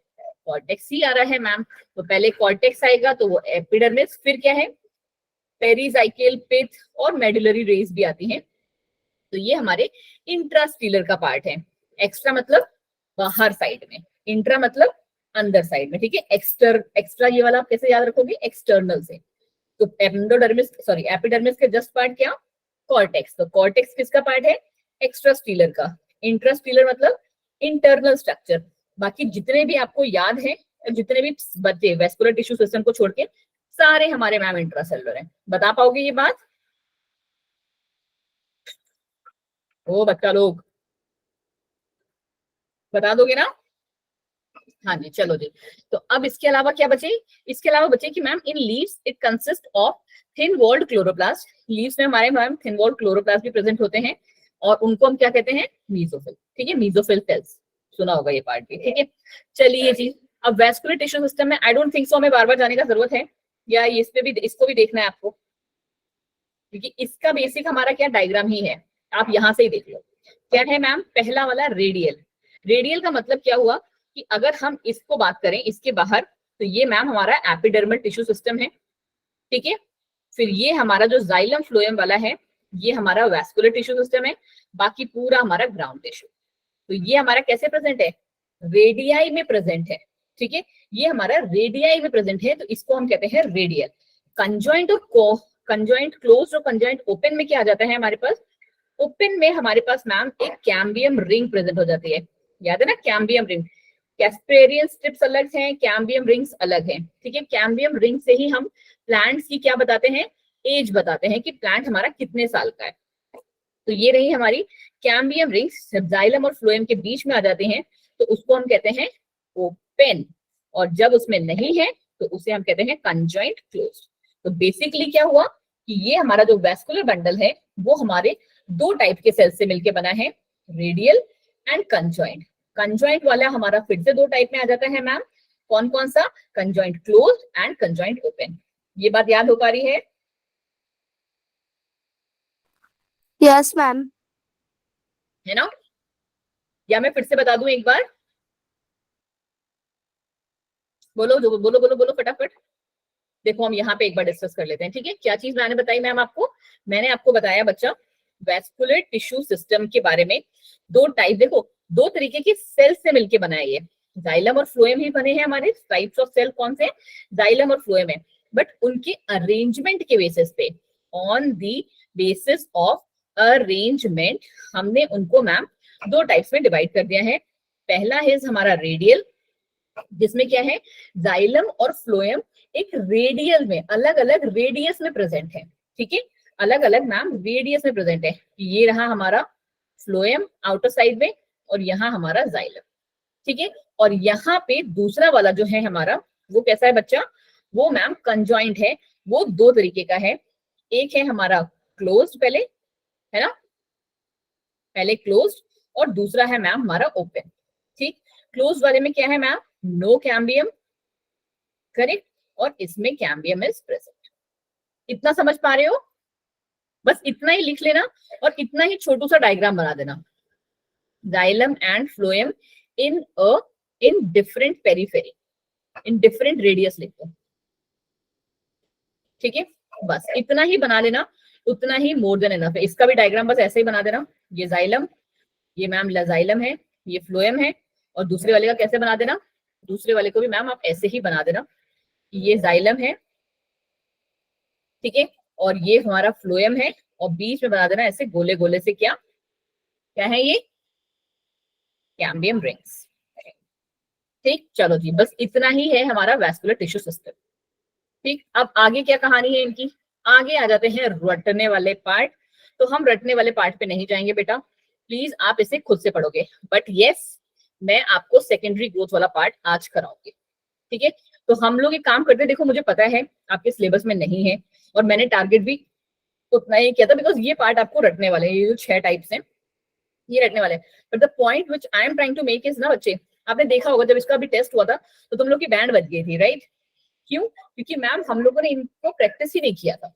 कॉर्टेक्स ही आ रहा है मैम। तो पहले कॉर्टेक्स आएगा तो वो एपिडर्मिस, फिर क्या है? पेरिसाइकिल, पिथ और मेडुलरी रेस भी आती हैं। तो ये हमारे इंट्रास्टीलर का पार्ट है। एक्स्ट्रा मतलब बाहर साइड में, इंट्रा मतलब अंदर साइड में। ठीक है, एक्स्ट्रा ये वाला आप कैसे याद रखोगे? एक्सटर्नल से। तो एंडोडर्मिस सॉरी एपिडर्मिस के जस्ट पार्ट क्या? कॉर्टेक्स। तो कॉर्टेक्स किसका पार्ट है? एक्स्ट्रास्टीलर का। इंट्रास्टीलर मतलब इंटरनल स्ट्रक्चर। बाकी जितने भी आपको याद है, जितने भी बचे वेस्कुलर टिश्यू सिस्टम को छोड़ के, सारे हमारे मैम इंट्रासेलुलर हैं। बता पाओगे ये बात? ओ बच्चा लोग बता दोगे ना? हाँ जी, चलो जी। तो अब इसके अलावा क्या बचे? इसके अलावा बचे कि ma'am in leaves it consist of thin walled chloroplast. Leaves में हमारे मैम थिन वॉल्ड क्लोरोप्लास्ट भी प्रेजेंट होते हैं और उनको हम क्या कहते हैं? मेसोफिल। ठीक है, मेसोफिल सेल्स, सुना होगा ये पार्ट भी। ठीक है, चलिए जी। अब वेस्कुलर टिश्यू सिस्टम में आई डोंट थिंक सो हमें बार बार जाने का जरूरत है, या इस पे भी इसको भी देखना है आपको, क्योंकि इसका बेसिक हमारा क्या डायग्राम ही है। आप यहां से ही देख लो क्या है मैम। पहला वाला रेडियल। रेडियल का मतलब क्या हुआ कि अगर हम इसको बात करें इसके बाहर, तो ये मैम हमारा एपिडर्मल टिश्यू सिस्टम है। ठीक है, फिर ये हमारा जो जाइलम फ्लोएम वाला है, ये हमारा वेस्कुलर टिश्यू सिस्टम है। बाकी पूरा हमारा ग्राउंड टिश्यू। तो ये हमारा कैसे प्रेजेंट है? रेडियाई में प्रेजेंट है। ठीक है, ये हमारा रेडियाई में प्रेजेंट है, तो इसको हम कहते हैं रेडियल। कंजॉइंट और कंजॉइंट क्लोज और कंजॉइंट ओपन में क्या आ जाता है हमारे पास? ओपन में हमारे पास मैम एक कैम्बियम रिंग प्रेजेंट हो जाती है। याद है ना, कैम्बियम रिंग। कैस्पेरियन स्ट्रिप्स अलग हैं, कैम्बियम रिंग्स अलग हैं। ठीक है, कैम्बियम रिंग से ही हम प्लांट्स की क्या बताते हैं? एज बताते हैं कि प्लांट हमारा कितने साल का है। तो ये रही हमारी कैम्बियम रिंग्स। जब जाइलम और फ्लोएम के बीच में आ जाते हैं तो उसको हम कहते हैं ओपन, और जब उसमें नहीं है तो उसे हम कहते हैं कंजॉइंट क्लोज। तो बेसिकली क्या हुआ कि ये हमारा जो वेस्कुलर बंडल है वो हमारे दो टाइप के सेल से मिलकर बना है, रेडियल एंड कंजॉइंट। कंजॉइंट वाला हमारा फिर से दो टाइप में आ जाता है मैम। कौन कौन सा? Conjoint close and conjoint open. ये बात याद हो पा रही है? Yes ma'am. है ना? या मैं फिर से बता दूं एक बार? बोलो बोलो बोलो बोलो फटाफट। देखो हम यहाँ पे एक बार डिस्कस कर लेते हैं। ठीक है, क्या चीज मैंने बताई मैम आपको? मैंने आपको बताया बच्चा वेस्कुलर टिश्यू सिस्टम के बारे में। दो टाइप, देखो दो तरीके की सेल से मिलके बना है ये। जाइलम और फ्लोएम ही बने हैं हमारे। टाइप्स ऑफ सेल कौन से? जाइलम और फ्लोएम है। बट उनके अरेंजमेंट के बेसिस पे, on the basis of arrangement, हमने उनको मैम दो टाइप्स में डिवाइड कर दिया है। पहला है हमारा रेडियल, जिसमें क्या है? जाइलम और फ्लोएम एक रेडियल में अलग अलग रेडियस में प्रेजेंट है। ठीक है, अलग अलग मैम रेडियस में प्रेजेंट है। ये रहा हमारा फ्लोएम आउटर साइड में और यहाँ हमारा जाइलम। ठीक है, और यहाँ पे दूसरा वाला जो है हमारा, वो कैसा है बच्चा? वो मैम कंजॉइंट है। वो दो तरीके का है। एक है हमारा क्लोज्ड, पहले है ना, पहले क्लोज्ड, और दूसरा है मैम हमारा ओपन। ठीक, क्लोज्ड वाले में क्या है मैम? नो कैम्बियम, करेक्ट, और इसमें कैम्बियम इज प्रेजेंट। इतना समझ पा रहे हो? बस इतना ही लिख लेना और इतना ही छोटू सा डायग्राम बना देना। Xylem and phloem in different periphery, in different radius लिख दो। ठीक है, बस इतना ही बना लेना। उतना ही मोर देन इनफ है। इसका भी डायग्राम बस ऐसे ही बना देना, ये जाइलम, ये मैम जाइलम है, ये फ्लोएम है, और दूसरे वाले का कैसे बना देना, दूसरे वाले को भी मैम आप ऐसे ही बना देना, ये जाइलम है, ठीक है, और ये हमारा फ्लोएम है, और बीच में बना देना ऐसे गोले गोले से, क्या क्या है ये, कैम्बियम रिंग्स। ठीक, चलो जी, बस इतना ही है हमारा वैस्कुलर टिश्यू सिस्टम। ठीक, अब आगे क्या कहानी है इनकी, आगे आ जाते हैं रटने वाले पार्ट। तो हम रटने वाले पार्ट पे नहीं जाएंगे बेटा, प्लीज आप इसे खुद से पढ़ोगे, बट यस मैं आपको सेकेंडरी ग्रोथ वाला पार्ट आज कराऊंगी। ठीक है, तो हम लोग एक काम करते हैं, देखो मुझे पता है आपके सिलेबस में नहीं है, और मैंने टारगेट भी उतना ही किया था, बिकॉज ये पार्ट आपको रटने वाले हैं, ये जो 6 टाइप्स हैं ये रटने वाले हैं। But the point which I am trying to make is ना बच्चे, आपने देखा होगा जब इसका अभी टेस्ट हुआ था तो तुम लोग की बैंड बज गई थी, राइट? क्यों? क्योंकि मैम हम लोगों ने इनको प्रैक्टिस ही नहीं किया था।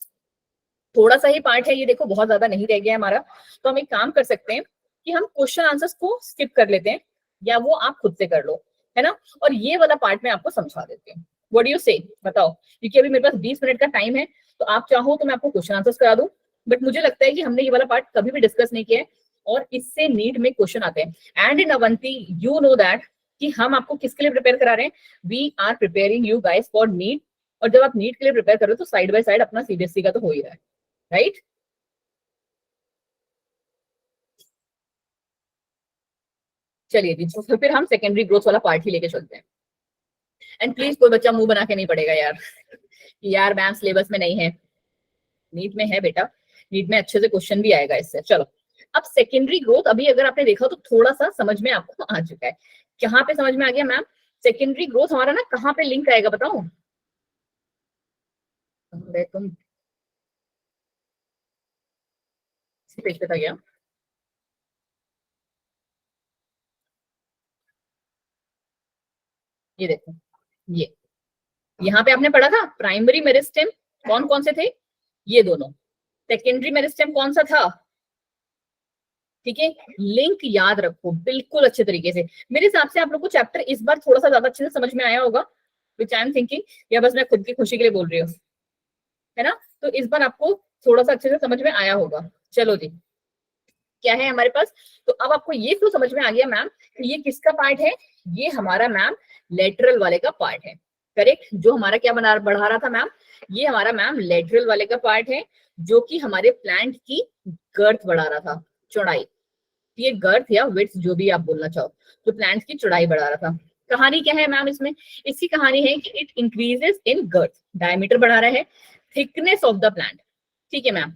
थोड़ा सा ही पार्ट है ये, देखो बहुत ज्यादा नहीं रह गया है हमारा। तो हम एक काम कर सकते हैं कि हम क्वेश्चन आंसर्स को स्किप कर लेते हैं, या वो आप खुद से कर लो, है ना, और ये वाला पार्ट में आपको समझा देते हैं। व्हाट डू यू से, बताओ, क्योंकि अभी मेरे पास 20 मिनट का टाइम है, तो आप चाहो तो मैं आपको क्वेश्चन आंसर्स करा दूं, बट मुझे लगता है कि हमने ये वाला पार्ट कभी भी डिस्कस नहीं किया है, और इससे नीट में क्वेश्चन आते हैं। And in Avanti you know that कि हम आपको किसके लिए प्रिपेयर करा रहे हैं, we are preparing you guys for NEET. और जब आप नीट के लिए प्रिपेयर कर रहे हो तो साइड बाय साइड अपना सीबीएसई का तो हो ही रहा है, राइट? चलिए जी, तो फिर हम सेकेंडरी ग्रोथ वाला पार्ट ही लेके चलते हैं। एंड प्लीज कोई बच्चा मुंह बना के नहीं पड़ेगा यार कि यार मैम सिलेबस में नहीं है, नीट में है बेटा, नीट में अच्छे से क्वेश्चन भी आएगा इससे। चलो, अब सेकेंडरी ग्रोथ अभी अगर आपने देखा तो थोड़ा सा समझ में आपको आ चुका है। कहाँ पे समझ में आ गया मैम? सेकेंडरी ग्रोथ हमारा ना कहाँ पे लिंक आएगा बताओ? तुम पेज पे था गया, ये देखो, ये यहाँ पे आपने पढ़ा था प्राइमरी मेरिस्टेम कौन कौन से थे, ये दोनों। सेकेंडरी मेरिस्टेम कौन सा था? ठीक है, लिंक याद रखो बिल्कुल अच्छे तरीके से। मेरे हिसाब से आप लोग को चैप्टर इस बार थोड़ा सा ज्यादा अच्छे से समझ में आया होगा, विच आई एम थिंकिंग, या बस मैं खुद की खुशी के लिए बोल रही हूँ, है ना? तो इस बार आपको थोड़ा सा अच्छे से समझ में आया होगा। चलो जी, क्या है हमारे पास, तो अब आपको ये तो समझ में आ गया मैम कि ये किसका पार्ट है, ये हमारा मैम लेटरल वाले का पार्ट है, करेक्ट? जो हमारा क्या बढ़ा रहा था मैम, ये हमारा मैम लेटरल वाले का पार्ट है, जो कि हमारे प्लांट की गर्थ बढ़ा रहा था, चौड़ाई, ये गर्थ या विड्थ जो भी आप बोलना चाहो, तो प्लांट की चौड़ाई बढ़ा रहा था। कहानी क्या है मैम इसमें? इसकी कहानी है कि it increases in girth, diameter बढ़ा रहा है, थिकनेस ऑफ द प्लांट। ठीक है ma'am,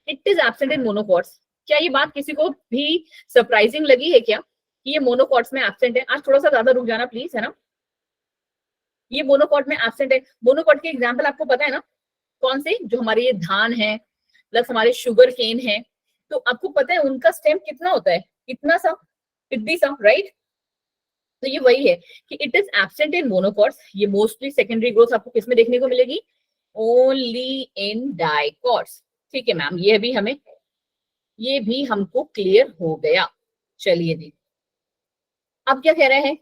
it is absent in monocots. क्या ये बात किसी को भी सरप्राइजिंग लगी है क्या कि ये मोनोकॉट्स में एब्सेंट है? आज थोड़ा सा ज्यादा रुक जाना प्लीज, है ना? ये मोनोकॉट में एब्सेंट है। मोनोकॉट के एग्जाम्पल आपको पता है ना कौन से? जो हमारे ये धान है प्लस हमारे शुगर केन है, तो आपको पता है उनका स्टेम कितना होता है, इतना सा, इतनी सा, राइट? तो ये वही है कि it is absent in monocots. ये मोस्टली सेकेंडरी ग्रोथ आपको किसमें देखने को मिलेगी? Only in dicots. ठीक है मैम, ये भी हमको क्लियर हो गया। चलिए जी, अब क्या कह रहे हैं?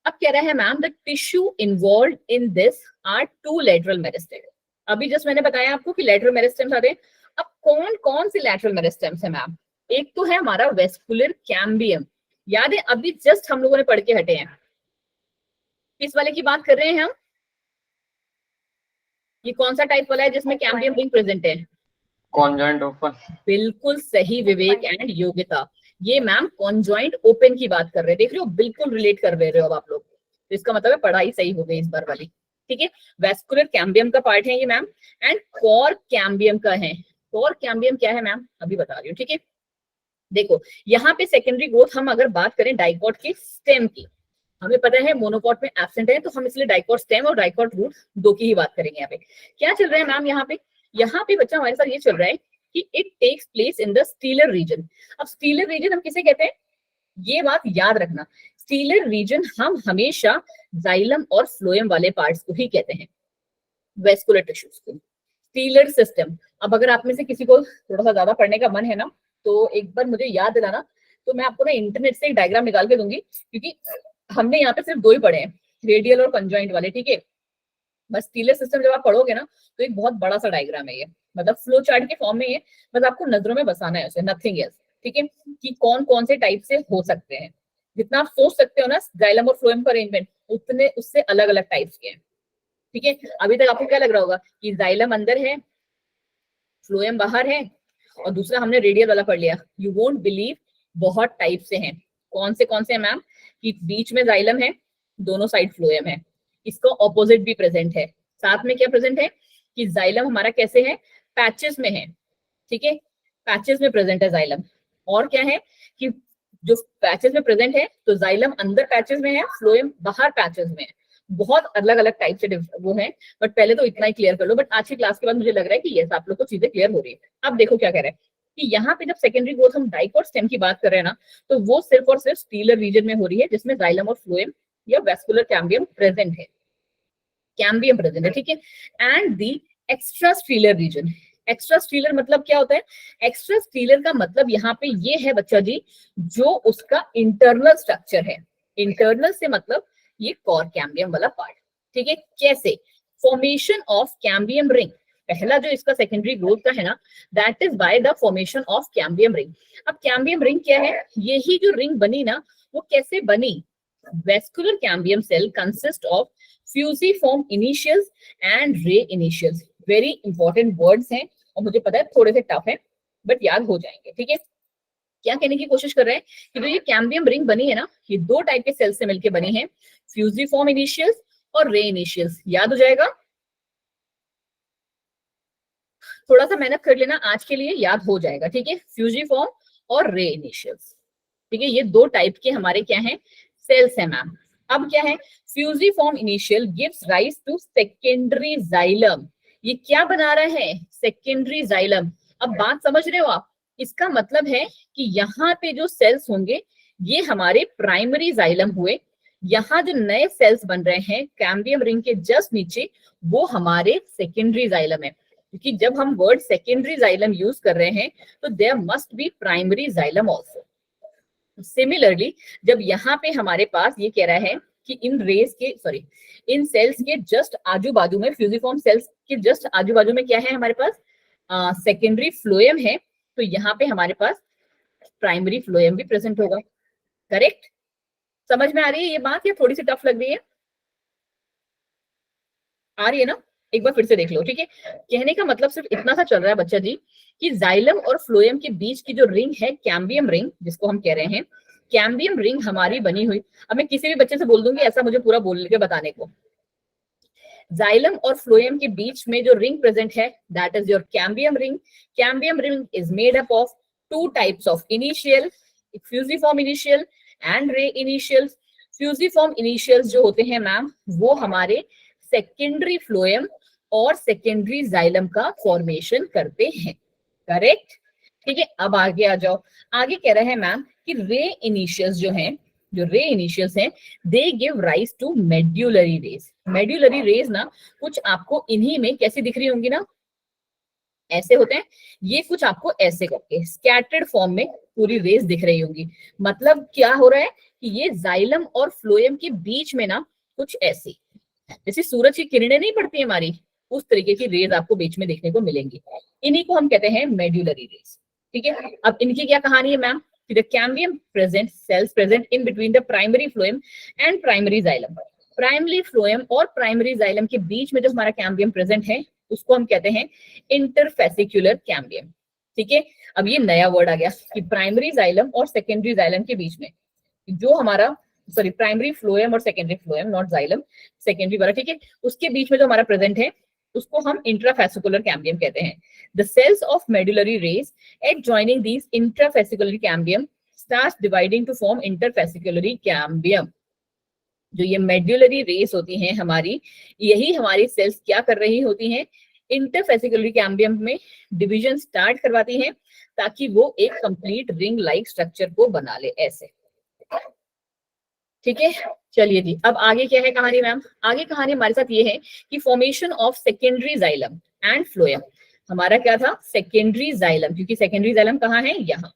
अब कह रहे हैं ma'am the tissue involve in this are 2 lateral meristem. अभी जस्ट मैंने बताया आपको कि लेटरल मेरिस्टेम्स आते हैं। अब कौन कौन से लेटरल मेरिस्टेम्स है मैम? एक तो है हमारा वेस्कुलर कैम्बियम, याद है अभी जस्ट हम लोगों ने पढ़ के हटे हैं, किस वाले की बात कर रहे हैं हम? ये कौन सा टाइप वाला है जिसमें कैम्बियम रिंग प्रेजेंट है? Conjoint open. बिल्कुल सही विवेक एंड योगिता, ये मैम कॉन्जॉइंट ओपन की बात कर रहे हैं। देख रहे हो, बिल्कुल रिलेट कर रहे हो अब आप लोग, तो इसका मतलब है पढ़ाई सही हो गई इस बार वाली। ठीक है, वेस्कुलर कैम्बियम का पार्ट है ये मैम, एंड कोर कैम्बियम का है। कोर कैम्बियम क्या है मैम? अभी बता रही हूँ। ठीक है, देखो यहाँ पे सेकेंडरी ग्रोथ हम अगर बात करें डाइकॉट के स्टेम की, हमें पता है मोनोकॉट में एब्सेंट है, तो हम इसलिए डाइकॉट स्टेम और डाइकॉट रूट दो की ही बात करेंगे। यहाँ पे क्या चल रहा है मैम? यहाँ पे बच्चा हमारे साथ ये चल रहा है कि it takes place in the stelar region. अब स्टीलर रीजन हम किसे कहते हैं? ये बात याद रखना, स्टीलर रीजन हम हमेशा जाइलम और फ्लोएम वाले पार्ट्स को ही कहते हैं, वेस्कुलर टिश्यूज को। स्टीलर सिस्टम, अब अगर आप में से किसी को थोड़ा सा ज्यादा पढ़ने का मन है ना, तो एक बार मुझे याद दिलाना, तो मैं आपको ना इंटरनेट से एक डायग्राम निकाल के दूंगी, क्योंकि हमने यहाँ पे सिर्फ 2 ही पढ़े हैं, रेडियल और कंजॉइंट वाले। ठीक है, बस स्टीलर सिस्टम जब आप पढ़ोगे ना तो एक बहुत बड़ा सा डायग्राम है ये, मतलब फ्लो चार्ट के फॉर्म में है, बस आपको नजरों में बसाना है उसे, नथिंग एल्स। ठीक है, कि कौन कौन से टाइप से हो सकते हैं। जितना आप सोच सकते हो ना जाइलम और फ्लोएम का अरेंजमेंट, उतने उससे अलग अलग टाइप्स के हैं। ठीक है, अभी तक आपको क्या लग रहा होगा कि जाइलम अंदर है, फ्लोएम बाहर है, और दूसरा हमने रेडियल वाला पढ़ लिया। यू वोंट बिलीव, बहुत टाइप से हैं। कौन से हैं मैम? कि बीच में जाइलम है, दोनों साइड फ्लोएम है, इसका ऑपोजिट भी प्रेजेंट है। साथ में क्या प्रेजेंट है कि जाइलम हमारा कैसे है, पैचेस में है। ठीक है, पैचेस में प्रेजेंट है जाइलम। और क्या है कि जो पैचेस में प्रेजेंट है, तो जाइलम अंदर पैचेस में है, फ्लोएम बाहर पैचेस में है। बहुत अलग अलग टाइप से वो है, बट पहले तो इतना ही क्लियर कर लो। बट आज की क्लास के बाद मुझे लग रहा है कि यस, आप लोग को चीजें क्लियर हो रही है। अब देखो क्या कह रहे हैं कि यहाँ पे जब सेकेंडरी ग्रोथ हम डाइकोट स्टेम की बात कर रहे हैं ना, तो वो सिर्फ और सिर्फ स्टीलर रीजन में हो रही है, जिसमें जाइलम और फ्लोएम या वेस्कुलर कैम्बियम प्रेजेंट है, कैम्बियम प्रेजेंट है। ठीक है, and the extra stelar region. Extra stelar मतलब क्या होता है? एक्स्ट्रा स्टीलर का मतलब यहाँ पे ये है बच्चा जी, जो उसका इंटरनल स्ट्रक्चर है। इंटरनल से मतलब ये कोर कैम्बियम वाला पार्ट। ठीक है, कैसे? Formation of cambium ring. पहला जो इसका सेकेंडरी ग्रोथ का है ना, that is by the formation of cambium ring. अब कैम्बियम रिंग क्या है? यही जो रिंग बनी ना, वो कैसे बनी? Vascular cambium cell consist of fusiform initials and ray initials. Very important words हैं, और मुझे पता है थोड़े से टफ है, बट याद हो जाएंगे। ठीक है, क्या कहने की कोशिश कर रहे हैं कि जो ये कैम्बियम रिंग बनी है ना, ये दो टाइप के सेल से मिलकर बनी है, फ्यूजिफॉर्म इनिशियल्स और रे इनिशियल्स। याद हो जाएगा, थोड़ा सा मेहनत कर लेना, आज के लिए याद हो जाएगा। ठीक है, फ्यूजिफॉर्म और रे इनिशियल्स। ठीक है, ये दो टाइप के हमारे क्या हैं, सेल्स है मैम। अब क्या है? Fusiform initial gives rise to secondary xylem. ये क्या बना रहा है? Secondary xylem. अब बात समझ रहे हो आप? इसका मतलब है कि यहाँ पे जो सेल्स होंगे ये हमारे प्राइमरी जाइलम हुए, यहाँ जो नए सेल्स बन रहे हैं कैम्बियम रिंग के जस्ट नीचे, वो हमारे सेकेंडरी जाइलम है। क्योंकि जब हम वर्ड सेकेंडरी जाइलम यूज कर रहे हैं, तो there must be primary xylem also. Similarly जब यहाँ पे हमारे पास ये कह रहा है कि इन सेल्स के जस्ट आजू बाजू में, फ्यूजिफॉर्म सेल्स के जस्ट आजू बाजू में क्या है हमारे पास? सेकेंडरी फ्लोएम है, तो यहाँ पे हमारे पास प्राइमरी फ्लोएम भी प्रेजेंट होगा। करेक्ट? समझ में आ रही है ये बात, या थोड़ी सी टफ लग रही है? आ रही है ना? एक बार फिर से देख लो। ठीक है, कहने का मतलब सिर्फ इतना सा चल रहा है बच्चा जी कि जाइलम और फ्लोएम के बीच की जो रिंग है कैम्बियम रिंग, जिसको हम कह रहे हैं कैम्बियम रिंग हमारी बनी हुई। अब मैं किसी भी बच्चे से बोल दूंगी ऐसा मुझे पूरा बोल के बताने को, जाइलम और फ्लोएम के बीच में जो रिंग प्रेजेंट है that is your cambium ring. Cambium ring is made up of two types of initial, fusiform initial and ray initials. Fusiform initials जो होते हैं मैम, वो हमारे सेकेंडरी फ्लोएम और सेकेंडरी जाइलम का फॉर्मेशन करते हैं। करेक्ट? ठीक है, अब आगे आ जाओ। आगे कह रहे हैं मैम कि रे इनिशियल्स जो हैं, जो रे इनिशियल्स हैं, they give rise to medullary rays. Medullary rays ना कुछ आपको इन्हीं में कैसी दिख रही होंगी ना, ऐसे होते हैं। ये कुछ आपको ऐसे करके स्कैटर्ड फॉर्म में पूरी रेज दिख रही होंगी। मतलब क्या हो रहा है कि ये जाइलम और फ्लोएम के बीच में ना कुछ ऐसी, जैसे सूरज की किरणें नहीं पड़ती हमारी, उस तरीके की रेज आपको बीच में देखने को मिलेंगी। इन्हीं को हम कहते हैं मेड्यूलरी रेज। ठीक है, अब इनकी क्या कहानी है ma'am? The cambium present cells present in between the primary phloem and primary xylem. Primary phloem और प्राइमरी जाइलम के बीच में जो हमारा कैम्बियम प्रेजेंट है उसको हम कहते हैं इंटरफेसिकुलर कैम्बियम। ठीक है, अब ये नया वर्ड आ गया कि प्राइमरी जाइलम और सेकेंडरी जाइलम के बीच में जो हमारा प्राइमरी फ्लोएम और secondary phloem, not xylem, secondary वाला। ठीक है, उसके बीच में जो हमारा प्रेजेंट है उसको हम इंट्राफेसिकुलर कैम्बियम कहते हैं। The cells of medullary rays adjoining these intrafascicular cambium starts dividing to form interfascicular cambium। जो ये मेडुलरी रेस होती हैं हमारी, यही हमारी सेल्स क्या कर रही होती हैं? इंटरफेसिकुलर कैम्बियम में डिवीजन स्टार्ट करवाती हैं, ताकि वो एक कंप्लीट रिंग लाइक स्ट्रक्चर को बना ले ऐसे। ठीक है, चलिए जी, अब आगे क्या है कहानी मैम? आगे कहानी हमारे साथ ये है कि formation of secondary xylem and phloem. हमारा क्या था? सेकेंडरी जाइलम, क्योंकि सेकेंडरी जाइलम कहाँ है? यहाँ।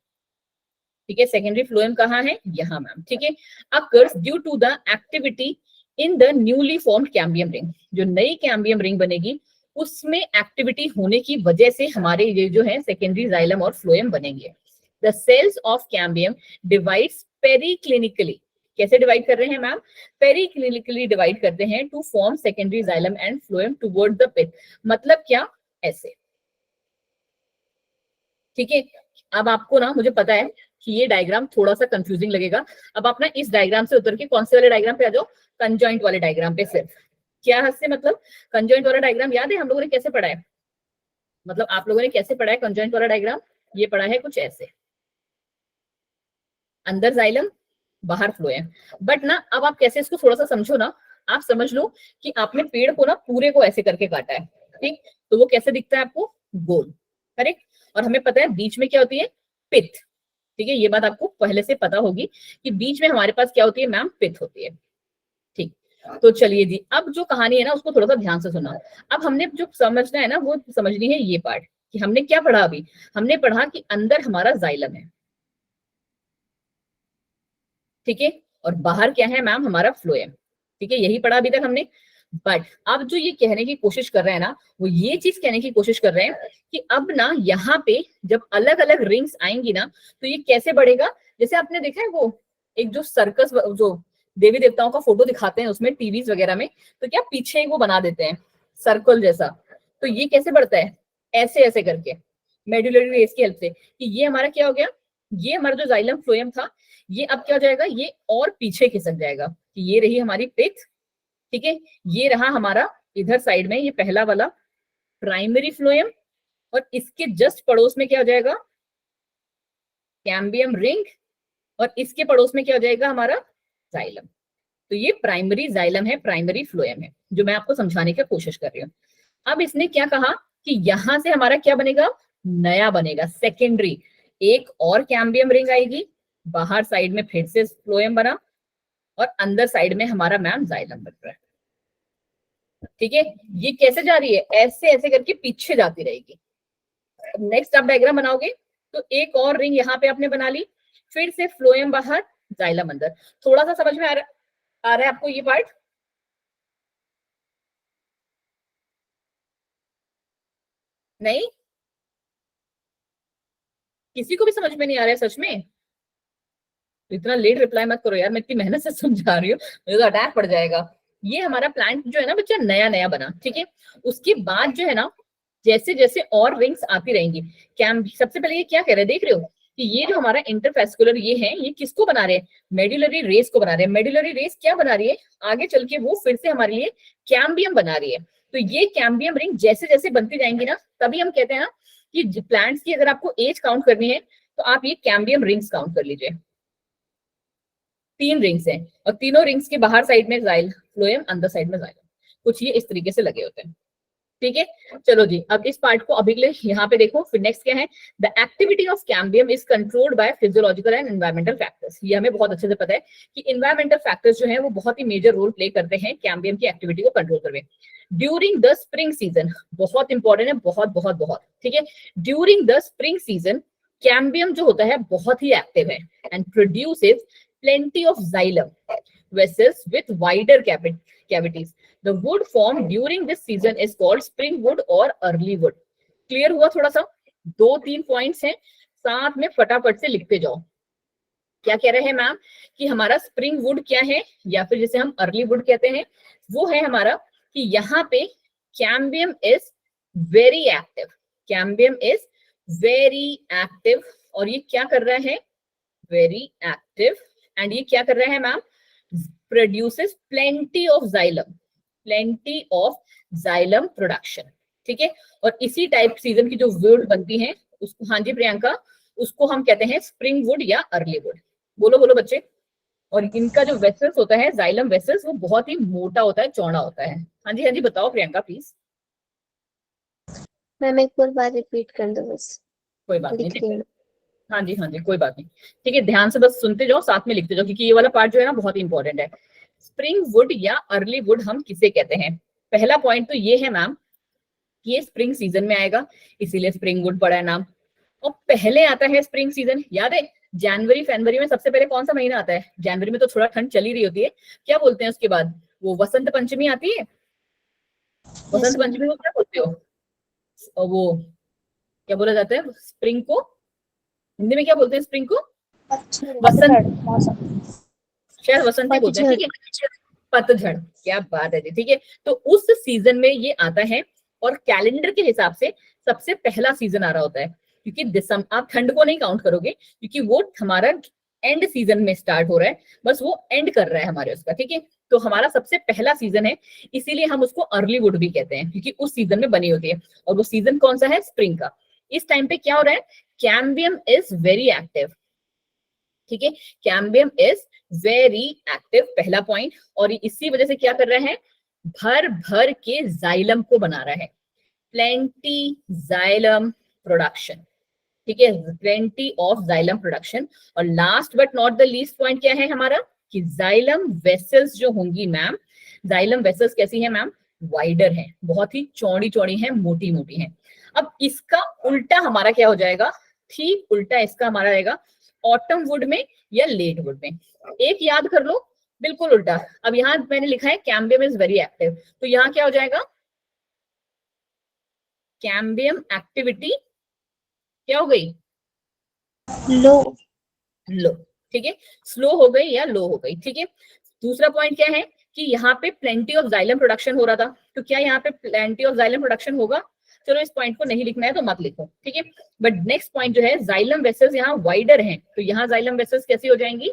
ठीक है, सेकेंडरी फ्लोएम कहाँ है? यहाँ मैम। ठीक है, occurs due to the activity in the newly formed cambium ring. जो नई कैम्बियम रिंग बनेगी उसमें एक्टिविटी होने की वजह से हमारे ये जो है सेकेंडरी जाइलम और फ्लोएम बनेंगे। The cells of cambium divides periclinically, कैसे डिवाइड कर रहे हैं मैम? पेरिक्लिनिकली डिवाइड करते हैं to form secondary xylem and phloem toward the pith. मतलब क्या? ऐसे, ठीक है। अब आपको ना, मुझे पता है कि ये डायग्राम थोड़ा सा कंफ्यूजिंग लगेगा। अब आप ना इस डायग्राम से उतर के कौन से वाले डायग्राम पे आ जाओ? कंजॉइंट वाले डायग्राम पे सिर्फ। क्या हद से मतलब? कंजॉइंट वाला डायग्राम याद है हम लोगों ने कैसे पढ़ा है? मतलब आप लोगों ने कैसे पढ़ा है कंजॉइंट वाला डायग्राम? ये पढ़ा है कुछ ऐसे, अंदर जाइलम बाहर फ्लोएम। बट ना अब आप कैसे इसको थोड़ा सा समझो ना, आप समझ लो कि आपने पेड़ को ना पूरे को ऐसे करके काटा है, ठीक? तो वो कैसे दिखता है आपको? गोल, करेक्ट। और हमें पता है बीच में क्या होती है? पिथ, ठीक है। ये बात आपको पहले से पता होगी कि बीच में हमारे पास क्या होती है मैम? पिथ होती है, ठीक। तो चलिए जी, अब जो कहानी है ना उसको थोड़ा सा ध्यान से सुना। अब हमने जो समझना है ना वो समझनी है ये पार्ट, कि हमने क्या पढ़ा अभी? हमने पढ़ा कि अंदर हमारा जाइलम है, ठीक है, और बाहर क्या है मैम? हमारा फ्लोएम, ठीक है। यही पढ़ा अभी तक हमने। बट अब जो ये कहने की कोशिश कर रहे हैं ना, वो ये चीज कहने की कोशिश कर रहे हैं कि अब ना यहाँ पे जब अलग अलग रिंग्स आएंगी ना, तो ये कैसे बढ़ेगा? जैसे आपने देखा है वो एक जो सर्कस, जो देवी देवताओं का फोटो दिखाते हैं उसमें टीवीज वगैरह में, तो क्या पीछे एक वो बना देते हैं सर्कल जैसा। तो ये कैसे बढ़ता है? ऐसे ऐसे करके, मेडुलरी रेस की हेल्प से। कि ये हमारा क्या हो गया? ये हमारा जो जाइलम फ्लोएम था, ये अब क्या हो जाएगा? ये और पीछे खिसक जाएगा। कि ये रही हमारी पिथ, ठीक है। ये रहा हमारा इधर साइड में ये पहला वाला प्राइमरी फ्लोएम, और इसके जस्ट पड़ोस में क्या हो जाएगा? कैम्बियम रिंग, और इसके पड़ोस में क्या हो जाएगा? हमारा जाइलम। तो ये प्राइमरी जाइलम है, प्राइमरी फ्लोएम है, जो मैं आपको समझाने की कोशिश कर रही हूँ। अब इसने क्या कहा कि यहां से हमारा क्या बनेगा? नया बनेगा, सेकेंडरी। एक और कैम्बियम रिंग आएगी, बाहर साइड में फिर से फ्लोएम बना, और अंदर साइड में हमारा मैम जाइलम बन रहा है, ठीक है। ये कैसे जा रही है? ऐसे ऐसे करके पीछे जाती रहेगी। नेक्स्ट आप डायग्राम बनाओगे तो एक और रिंग यहाँ पे आपने बना ली, फिर से फ्लोएम बाहर, जाइलम अंदर। थोड़ा सा समझ में आ रहा है आपको ये पार्ट? नहीं, किसी को भी समझ में नहीं आ रहा है सच में? इतना लेट रिप्लाई मत करो यार, मैं इतनी मेहनत से समझा रही हूँ, मुझे तो अटैक पड़ जाएगा। ये हमारा प्लांट जो है ना बच्चा, नया नया बना, ठीक है। उसके बाद जो है ना, जैसे जैसे और रिंग्स आती रहेंगी, सबसे पहले ये क्या कह रहे हैं देख रहे हो? कि ये जो हमारा इंटरफेस्कुलर ये है, ये किसको बना रहे हैं? मेडुलरी रेस को बना रहे हैं। मेडुलरी रेस क्या बना रही है? आगे चल के वो फिर से हमारे लिए कैम्बियम बना रही है। तो ये कैम्बियम रिंग जैसे जैसे बनती जाएंगी ना, तभी हम कहते हैं ना कि प्लांट्स की अगर आपको एज काउंट करनी है तो आप ये कैम्बियम रिंग्स काउंट कर लीजिए। 3 रिंग्स हैं, और तीनों रिंग्स के बाहर साइड में जाइल फ्लोएम, अंदर साइड में जाइलम। कुछ ये इस तरीके से लगे होते हैं, ठीक है। चलो जी, अब इस पार्ट को अभी के लिए यहाँ पे देखो। फिर नेक्स्ट क्या है? The activity of cambium is controlled by physiological and environmental factors. ये हमें बहुत अच्छे से पता है कि एनवायरमेंटल फैक्टर्स जो है वो बहुत ही मेजर रोल प्ले करते हैं कैम्बियम की एक्टिविटी को कंट्रोल करने में। ड्यूरिंग द स्प्रिंग सीजन, बहुत इंपॉर्टेंट है, बहुत बहुत बहुत, ठीक है। During the spring season cambium जो होता है बहुत ही एक्टिव है and produces plenty of xylem vessels with wider cavities. The wood formed during this season is called spring wood or early wood. Clear हुआ? थोड़ा सा 2-3 पॉइंट्स हैं, साथ में फटाफट से लिखते जाओ। क्या कह रहे हैं मैम? कि हमारा स्प्रिंग वुड क्या है, या फिर जिसे हम अर्ली वुड कहते हैं, वो है हमारा कि यहाँ पे cambium is very active. Cambium is very active, और ये क्या कर रहा है? Very active. एंड ये क्या कर रहा है ma'am? Produces plenty of xylem, plenty of xylem production, ठीक है। और इसी टाइप सीजन की जो वुड बनती है उसको, हाँ जी प्रियंका, उसको हम कहते हैं स्प्रिंग वुड या अर्ली वुड। बोलो बोलो बच्चे। और इनका जो वेसल्स होता है, जाइलम वेसल्स, वो बहुत ही मोटा होता है, चौड़ा होता है। हाँ जी बताओ प्रियंका प्लीज। मैम एक बार रिपीट कर दो बस। कोई बात नहीं, हाँ जी कोई बात नहीं, ठीक है। ध्यान से बस सुनते जाओ, साथ में लिखते जाओ, क्योंकि ये वाला पार्ट जो है ना बहुत इंपॉर्टेंट है। स्प्रिंग वुड या अर्ली वुड हम किसे कहते हैं? पहला पॉइंट तो ये है मैम कि ये स्प्रिंग सीजन में आएगा, इसीलिए स्प्रिंग वुड पड़ा है नाम। और पहले आता है स्प्रिंग सीजन, याद है जनवरी फरवरी में सबसे पहले कौन सा महीना आता है? जनवरी में तो थोड़ा ठंड चली रही होती है, क्या बोलते हैं उसके बाद? वो वसंत पंचमी आती है, बसंत पंचमी को क्या बोलते हो? और वो क्या बोला जाता है स्प्रिंग को? हिंदी में क्या बोलते हैं स्प्रिंग को? वसंत, शायद वसंत ही बोलते हैं, ठीक है, पतझड़। क्या बात है जी, ठीक है। तो उस सीजन में ये आता है और कैलेंडर के हिसाब से सबसे पहला सीजन आ रहा होता है, क्योंकि दिसंबर, आप ठंड को नहीं काउंट करोगे क्योंकि वो हमारा एंड सीजन में स्टार्ट हो रहा है, बस वो एंड कर रहा है हमारे उसका, ठीक है। तो हमारा सबसे पहला सीजन है, इसीलिए हम उसको अर्ली वुड भी कहते हैं, क्योंकि उस सीजन में बनी होती है। और वो सीजन कौन सा है? स्प्रिंग का। इस टाइम पे क्या हो रहा है? कैम्बियम इज वेरी एक्टिव, ठीक है, कैम्बियम इज वेरी एक्टिव, पहला पॉइंट। और इसी वजह से क्या कर रहा है? भर भर के जाइलम को बना रहा है, प्लेंटी जाइलम प्रोडक्शन, ठीक है, प्लेंटी ऑफ जाइलम प्रोडक्शन। और last but not the least point क्या है हमारा? कि जाइलम वेसल्स जो होंगी मैम, जाइलम वेसल्स कैसी है मैम? वाइडर है, बहुत ही चौड़ी चौड़ी है, मोटी मोटी है। अब इसका उल्टा हमारा क्या हो जाएगा? ठीक उल्टा इसका हमारा आएगा ऑटम वुड में या लेट वुड में। एक याद कर लो, बिल्कुल उल्टा। अब यहाँ मैंने लिखा है कैम्बियम इज वेरी एक्टिव, तो यहाँ क्या हो जाएगा? कैम्बियम एक्टिविटी क्या हो गई? लो। लो, ठीक है, स्लो हो गई या लो हो गई, ठीक है। दूसरा पॉइंट क्या है कि यहाँ पे प्लेंटी ऑफ जाइलम प्रोडक्शन हो रहा था, तो क्या यहाँ पे प्लेंटी ऑफ जाइलम प्रोडक्शन होगा? चलो इस पॉइंट को नहीं लिखना है तो मत लिखो, ठीक है। बट नेक्स्ट पॉइंट जो है, जाइलम वेसल्स यहाँ वाइडर हैं, तो यहाँ जाइलम वेसल्स कैसी हो जाएंगी?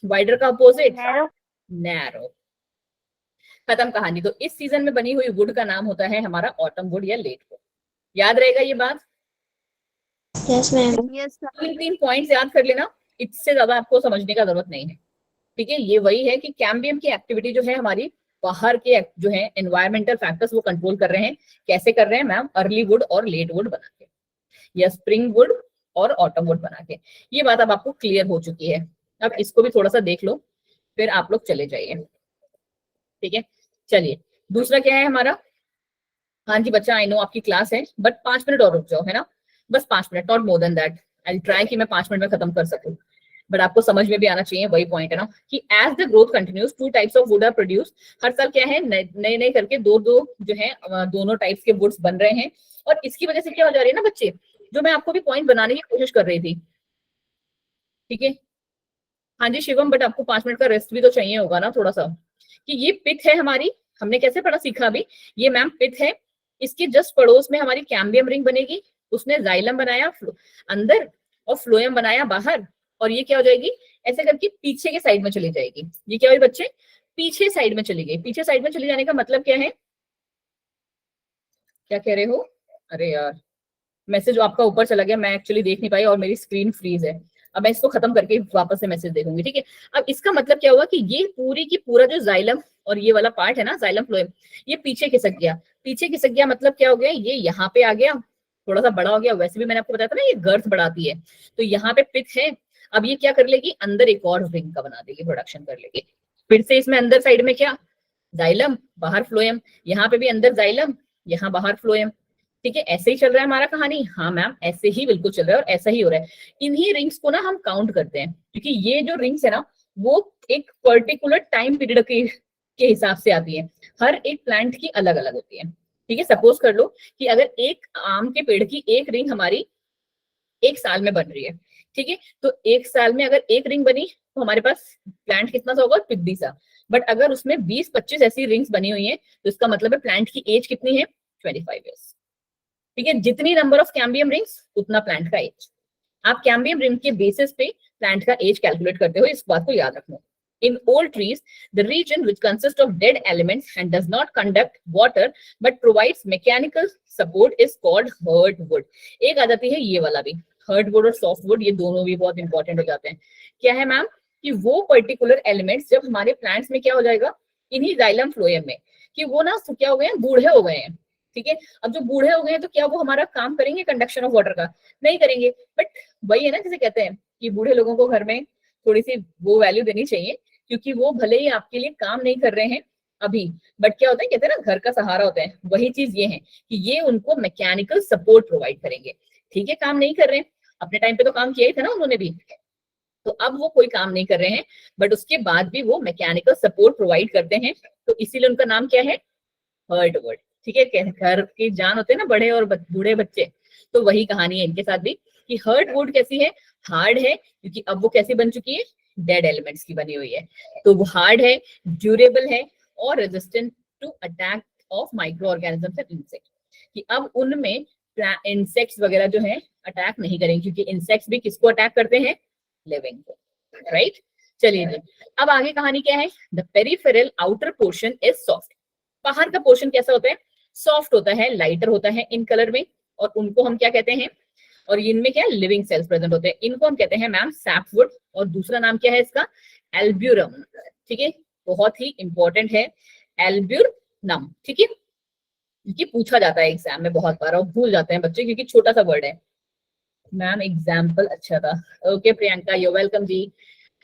वाइडर का अपोजिट नैरो। खत्म कहानी। तो इस सीजन में बनी हुई वुड का नाम होता है हमारा ऑटम वुड या लेट वुड। याद रहेगा ये बात? Yes ma'am. तीन पॉइंट्स याद कर लेना, इससे ज्यादा आपको समझने का जरूरत नहीं है, ठीक है। ये वही है कि कैम्बियम की एक्टिविटी जो है हमारी, बाहर के जो है एनवायरमेंटल फैक्टर्स वो कंट्रोल कर रहे हैं। कैसे कर रहे हैं मैम? अर्ली वुड और लेट वुड बना के, या स्प्रिंग वुड और ऑटम वुड बना के। ये बात अब आपको क्लियर हो चुकी है। अब इसको भी थोड़ा सा देख लो, फिर आप लोग चले जाइए, ठीक है। चलिए, दूसरा क्या है हमारा? हाँ जी बच्चा, आई नो आपकी क्लास है, बट 5 मिनट और रुक जाओ, है ना, बस 5 minute, not more than that. I try कि मैं 5 मिनट में खत्म कर सकूं, बट आपको समझ में भी आना चाहिए, वही पॉइंट है ना, कि as the growth continues 2 types of wood are produce. हर साल क्या है, नए नए करके दो जो है दोनों टाइप्स के वुड्स बन रहे हैं। और इसकी वजह से क्या हो जा रही है ना बच्चे, जो मैं आपको भी पॉइंट बनाने की कोशिश कर रही थी, ठीक है। हाँ जी शिवम, बट आपको 5 मिनट का रेस्ट भी तो चाहिए होगा ना थोड़ा सा। कि ये पिथ है हमारी, हमने कैसे पढ़ा सीखा अभी, ये मैम पिथ है, इसके जस्ट पड़ोस में हमारी कैम्बियम रिंग बनेगी, उसने जाइलम बनाया अंदर और फ्लोएम बनाया बाहर, और ये क्या हो जाएगी? ऐसे करके पीछे के साइड में चली जाएगी। ये क्या हुई बच्चे? पीछे साइड में चली गई। पीछे साइड में चली जाने का मतलब क्या है? क्या कह रहे हो? अरे यार, मैसेज आपका ऊपर चला गया, मैं एक्चुअली देख नहीं पाई और मेरी स्क्रीन फ्रीज है। अब मैं इसको खत्म करके वापस से मैसेज देखूंगी, ठीक है। अब इसका मतलब क्या हुआ कि ये पूरी की पूरा जो जाइलम और ये वाला पार्ट है ना, जाइलम फ्लोएम, ये पीछे खिसक गया। पीछे खिसक गया मतलब क्या हो गया? ये यहाँ पे आ गया, थोड़ा सा बड़ा हो गया। वैसे भी मैंने आपको बताया था ना, ये गर्थ बढ़ाती है, तो यहाँ पे पिथ है। अब ये क्या कर लेगी? अंदर एक और रिंग का बना देगी, प्रोडक्शन कर लेगी। फिर से इसमें अंदर साइड में क्या? जाइलम, बाहर फ्लोएम, यहाँ पे भी अंदर जाइलम, यहाँ बाहर फ्लोएम, ठीक है। ऐसे ही चल रहा है हमारा कहानी। हाँ मैम, ऐसे ही बिल्कुल चल रहा है और ऐसा ही हो रहा है। इन्हीं रिंग्स को ना हम काउंट करते हैं, क्योंकि ये जो रिंग्स है ना, वो एक पर्टिकुलर टाइम पीरियड के हिसाब से आती है। हर एक प्लांट की अलग अलग होती है, ठीक है। सपोज कर लो कि अगर एक आम के पेड़ की एक रिंग हमारी 1 साल में बन रही है, ठीक है, तो 1 साल में अगर एक रिंग बनी तो हमारे पास प्लांट कितना सा होगा? 50 सा। बट अगर उसमें 20-25 ऐसी रिंग्स बनी हुई है, तो इसका मतलब है प्लांट की एज कितनी है? 25 ईयर्स, ठीक है। जितनी नंबर ऑफ कैम्बियम रिंग्स उतना प्लांट का एज। आप कैम्बियम रिंग के बेसिस पे प्लांट का एज कैलकुलेट करते हो, इस बात को याद रखना। In old trees, the region which consists of dead elements and does not conduct water but provides mechanical support is called hardwood. एक आ जाती है ये वाला भी, hardwood और softwood, ये दोनों भी बहुत इंपॉर्टेंट हो जाते हैं। क्या है मैम? कि वो पर्टिकुलर एलिमेंट्स जब हमारे प्लांट्स में क्या हो जाएगा, इन्हीं जाइलम फ्लोएम में, कि वो ना क्या हो गए हैं? बूढ़े हो गए हैं, ठीक है। अब जो बूढ़े हो गए हैं तो क्या वो हमारा काम करेंगे कंडक्शन ऑफ वाटर का? नहीं करेंगे। बट वही है ना, जैसे कहते हैं कि बूढ़े लोगों को घर में थोड़ी सी वो वैल्यू देनी चाहिए, क्योंकि वो भले ही आपके लिए काम नहीं कर रहे हैं अभी, बट क्या होता है, कहते हैं ना घर का सहारा होता है। वही चीज ये है कि ये उनको मैकेनिकल सपोर्ट प्रोवाइड करेंगे, ठीक है। काम नहीं कर रहे हैं, अपने टाइम पे तो काम किया ही था ना उन्होंने भी, तो अब वो कोई काम नहीं कर रहे हैं, बट उसके बाद भी वो मैकेनिकल सपोर्ट प्रोवाइड करते हैं, तो इसीलिए उनका नाम क्या है, हार्डवुड। ठीक है, घर की जान होते हैं ना बड़े और बूढ़े बच्चे, तो वही कहानी है इनके साथ भी कि हार्डवुड कैसी है, हार्ड है, क्योंकि अब वो कैसी बन चुकी है, डेड एलिमेंट्स की बनी हुई है, तो वो हार्ड है, ड्यूरेबल है और resistant to attack of micro organisms and insect, कि अब उनमें इंसेक्ट्स वगैरह जो है अटैक नहीं करेंगे, क्योंकि इंसेक्ट्स भी किसको अटैक करते हैं, लिविंग को, राइट। चलिए जी, अब आगे कहानी क्या है, the peripheral outer portion is soft. बाहर का पोर्शन कैसा होता है, सॉफ्ट होता है, लाइटर होता है इन कलर में, और उनको हम क्या कहते हैं, और इनमें क्या लिविंग सेल्स प्रेजेंट होते हैं, इनको हम कहते हैं मैम सैपवुड, और दूसरा नाम क्या है इसका, एल्ब्यूरम। ठीक है, बहुत ही इंपॉर्टेंट है एल्ब्यूरम। ठीक है, क्योंकि पूछा जाता है एग्जाम में बहुत बार और भूल जाते हैं बच्चे, क्योंकि छोटा सा वर्ड है। मैम एग्जाम्पल अच्छा था, ओके प्रियंका, यू वेलकम जी,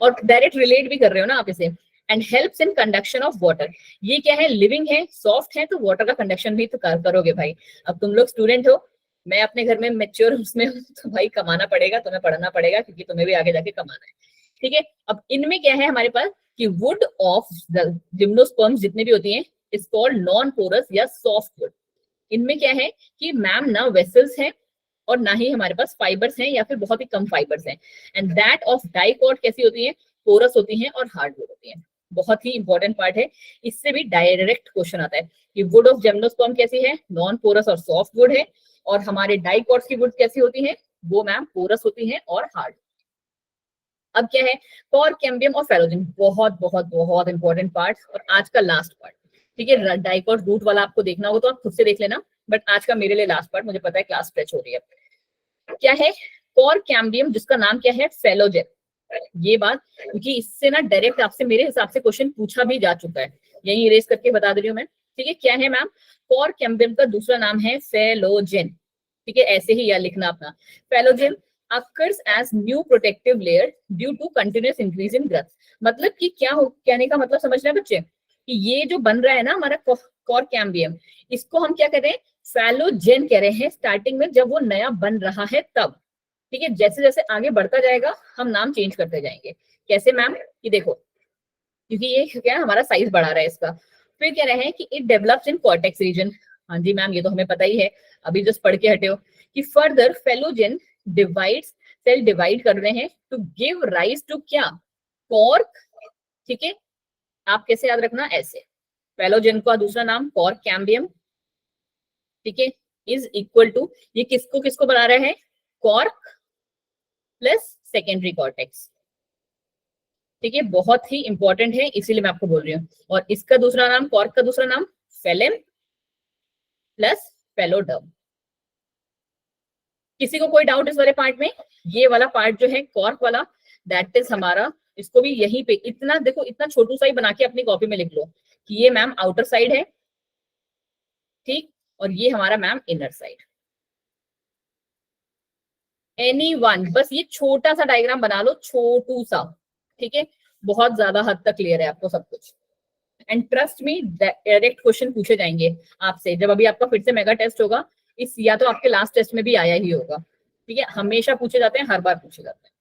और डायरेक्ट रिलेट भी कर रहे हो ना आप इसे। And helps in conduction of water, ये क्या है, लिविंग है, सॉफ्ट है, तो वाटर का कंडक्शन भी तो करोगे भाई। अब तुम लोग स्टूडेंट हो, मैं अपने घर में मैच्योर उसमें हूँ, तो भाई कमाना पड़ेगा, तुम्हें पढ़ना पड़ेगा, क्योंकि तुम्हें भी आगे जाके कमाना है। ठीक है, अब इनमें क्या है हमारे पास कि वुड ऑफ जिम्नोस्पर्म्स जितने भी होती हैं इज कॉल्ड नॉन पोरस या सॉफ्ट वुड। इनमें क्या है कि मैम ना वेसल्स हैं और ना ही हमारे पास फाइबर्स हैं, या फिर बहुत ही कम फाइबर्स हैं। एंड दैट ऑफ डाइकॉट कैसी होती है, पोरस होती हैं और हार्डवुड होती हैं। बहुत ही इंपॉर्टेंट पार्ट है, इससे भी डायरेक्ट क्वेश्चन आता है कि वुड ऑफ जिम्नोस्पर्म कैसी है, नॉन पोरस और सॉफ्ट वुड है, और हमारे डाइकॉट्स की वुड कैसी होती है, वो मैम पोरस होती है और हार्ड। अब क्या है, कॉर कैम्बियम और फेलोजेन, बहुत बहुत बहुत इंपॉर्टेंट पार्ट, और आज का लास्ट पार्ट। ठीक है, डाइकॉट रूट वाला आपको देखना होगा तो आप खुद से देख लेना, बट आज का मेरे लिए लास्ट पार्ट, मुझे पता है क्लास स्ट्रेच हो रही है। क्या है, कॉर कैम्बियम, जिसका नाम क्या है, फेलोजेन। ये बात, क्योंकि इससे ना डायरेक्ट आपसे मेरे हिसाब से क्वेश्चन पूछा भी जा चुका है, यही इरेज करके बता दे रही हूँ मैं। ठीक है, क्या है मैम, कॉर कैम्बियम का दूसरा नाम है फेलोजेन। ठीक है, ऐसे ही याद लिखना अपना, phellogen occurs as new protective layer due to continuous increase in growth। मतलब कि क्या हो, कहने का मतलब समझ रहे हैं बच्चे, कि ये जो बन रहा है ना हमारा कॉर कैम्बियम, इसको हम क्या कह रहे हैं, फेलोजेन कह रहे हैं स्टार्टिंग में, जब वो नया बन रहा है तब। ठीक है, जैसे जैसे आगे बढ़ता जाएगा हम नाम चेंज करते जाएंगे। कैसे मैम, कि देखो, क्योंकि ये क्या है हमारा साइज बढ़ा रहा है इसका। फिर कह रहे हैं कि it develops in cortex region. हाँ जी मैम, ये तो हमें पता ही है, अभी जस्ट पढ़ के हटे हो, कि further phellogen divides, cell divide कर रहे हैं टू गिव राइज टू क्या, कॉर्क। ठीक है, आप कैसे याद रखना, ऐसे, फेलोजेन का दूसरा नाम कॉर्क कैम्बियम। ठीक है, इज इक्वल टू, ये किसको किसको बना रहे हैं, कॉर्क प्लस सेकेंडरी कॉर्टेक्स। ठीक है, बहुत ही इंपॉर्टेंट है, इसीलिए मैं आपको बोल रही हूँ। और इसका दूसरा नाम, कॉर्क का दूसरा नाम फेलेम प्लस फेलोडर्म। किसी को कोई डाउट इस वाले पार्ट में, ये वाला पार्ट जो है कॉर्क वाला, दैट इज हमारा, इसको भी यहीं पे इतना देखो, इतना छोटू सा ही बना के अपनी कॉपी में लिख लो कि ये मैम आउटर साइड है, ठीक, और ये हमारा मैम इनर साइड। एनीवन, बस ये छोटा सा डायग्राम बना लो, छोटू सा। ठीक है, बहुत ज्यादा हद तक क्लियर है आपको सब कुछ। And trust me, direct question पूछे जाएंगे आपसे, जब अभी आपका फिर से मेगा टेस्ट होगा, इस या तो आपके लास्ट टेस्ट में भी आया ही होगा। ठीक है, हमेशा पूछे जाते हैं, हर बार पूछे जाते हैं,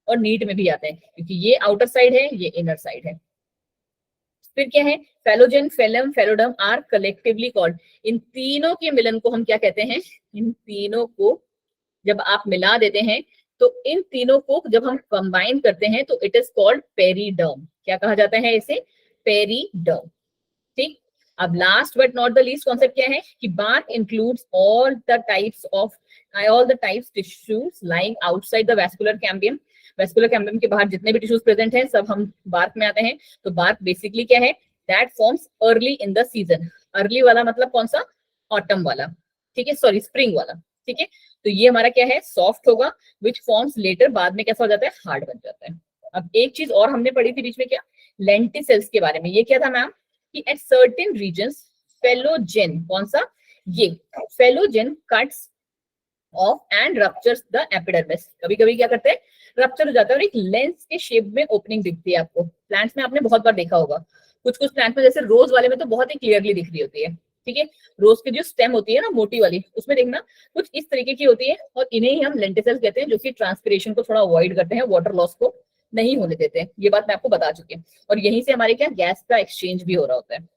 और नीट में भी आते हैं, क्योंकि ये आउटर साइड है, ये इनर साइड है। फिर क्या है, phellogen, phellem, phelloderm are collectively called, इन तीनों के मिलन को हम क्या कहते हैं, इन तीनों को जब आप मिला देते हैं, तो इन तीनों को जब हम कंबाइन करते हैं तो इट इज कॉल्ड पेरीडर्म। क्या कहा जाता है इसे, पेरीडर्म। ठीक, अब last but not the least concept क्या है कि bark includes all the types tissues lying outside the vascular cambium. Vascular cambium के बाहर जितने भी टिश्यूज प्रेजेंट हैं सब हम बार्क में आते हैं। तो बार्क बेसिकली क्या है, that forms early in the season. Early वाला मतलब कौन सा, ऑटम वाला, ठीक है, सॉरी स्प्रिंग वाला। ठीक है, तो ये हमारा क्या है, सॉफ्ट होगा, विच फॉर्म्स लेटर, बाद में कैसा हो जाता है, हार्ड बन जाता है। अब एक चीज और हमने पढ़ी थी बीच में, क्या, लेंटिसेल्स के बारे में। ये क्या था मैम, कि एट सर्टेन रीजन्स फेलोजेन, कौन सा, ये phellogen cuts of and ruptures the epidermis. कभी कभी क्या करते हैं, रप्चर हो जाता है और एक लेंस के शेप में ओपनिंग दिखती है आपको। प्लांट्स में आपने बहुत बार देखा होगा, कुछ कुछ प्लांट्स में, जैसे रोज वाले में तो बहुत ही क्लियरली दिख रही होती है। ठीक है, रोज की जो स्टेम होती है ना मोटी वाली, उसमें देखना कुछ इस तरीके की होती है, और इन्हें ही हम लेंटिसेल्स कहते हैं, जो कि ट्रांसपिरेशन को थोड़ा अवॉइड करते हैं, वाटर लॉस को नहीं होने देते हैं, ये बात मैं आपको बता चुकी हूँ। और यहीं से हमारे क्या गैस का एक्सचेंज भी हो रहा होता है।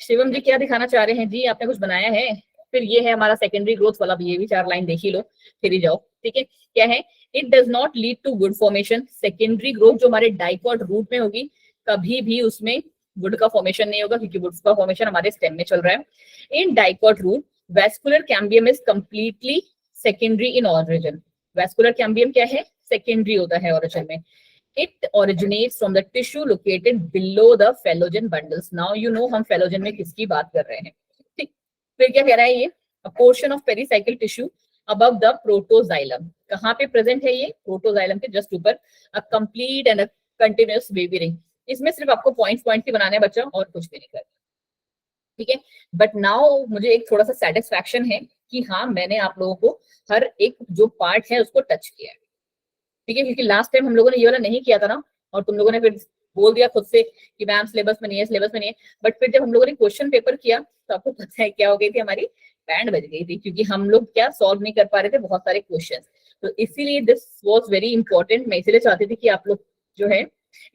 शिवम जी क्या दिखाना चाह रहे हैं जी, आपने कुछ बनाया है? फिर ये है हमारा सेकेंडरी ग्रोथ वाला भी, ये भी 4 लाइन देख ही लो फिर ही जाओ। ठीक है, क्या है? It does not lead to wood formation. Secondary growth जो हमारे डाइकॉट रूट में होगी, कभी भी उसमें वुड का फॉर्मेशन नहीं होगा, क्योंकि वुड का फॉर्मेशन हमारे स्टेम में चल रहा है। In dicot root vascular cambium is completely secondary in origin. Vascular cambium क्या है? सेकेंडरी होता है ओरिजिन में। It originates from the tissue located below the phallogen bundles. Now you know हम phallogen में किसकी बात कर रहे हैं। ठीक, फिर क्या कह रहा है ये? A portion of pericycle tissue above the protoxylem. कहाँ पे प्रेजेंट है ये? प्रोटोजाइलम के जस्ट ऊपर। A complete and a continuous wavy ring. इसमें सिर्फ आपको पॉइंट्स ही बनाने हैं बच्चा, और कुछ भी नहीं करना। ठीक है, बट नाउ मुझे एक थोड़ा सा सेटिस्फैक्शन है कि हाँ, मैंने आप लोगों को हर एक जो पार्ट है उसको टच किया है। ठीक है, क्योंकि लास्ट टाइम हम लोगों ने ये वाला नहीं किया था ना, और तुम लोगों ने फिर बोल दिया खुद से कि मैम सिलेबस में नहीं है, सिलेबस में नहीं है। बट फिर जब हम लोगों ने क्वेश्चन पेपर किया तो आपको पता है क्या हो गई थी, हमारी बैंड बज गई थी, क्योंकि हम लोग क्या सॉल्व नहीं कर पा रहे थे बहुत सारे क्वेश्चन। तो इसीलिए दिस वाज वेरी इंपॉर्टेंट। मैं इसीलिए चाहती थी कि आप लोग जो है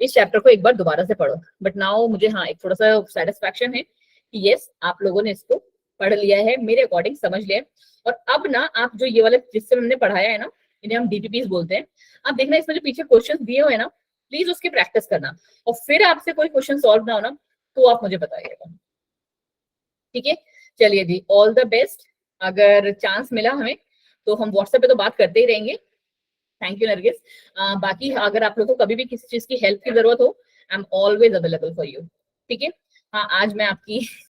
इस चैप्टर को एक बार दोबारा से पढ़ो। बट नाउ मुझे हाँ एक थोड़ा सा सेटिस्फैक्शन है कि यस, आप लोगों ने इसको पढ़ लिया है, मेरे अकॉर्डिंग समझ लिया है। और अब ना आप जो ये वाला जिससे हमने पढ़ाया है ना, इन्हें हम डीपीपीस बोलते हैं। आप देखना इसमें जो पीछे क्वेश्चन दिए हुए हैं ना, प्लीज उसकी प्रैक्टिस करना, और फिर आपसे कोई क्वेश्चन सॉल्व ना हो ना तो आप मुझे बताइएगा। ठीक है, चलिए जी, ऑल द बेस्ट। अगर चांस मिला हमें तो हम व्हाट्सएप पे तो बात करते ही रहेंगे। Thank you Nargis. बाकी अगर आप लोग को कभी भी किसी चीज की हेल्प की जरूरत हो, I am always available for you. ठीक है, हाँ आज मैं आपकी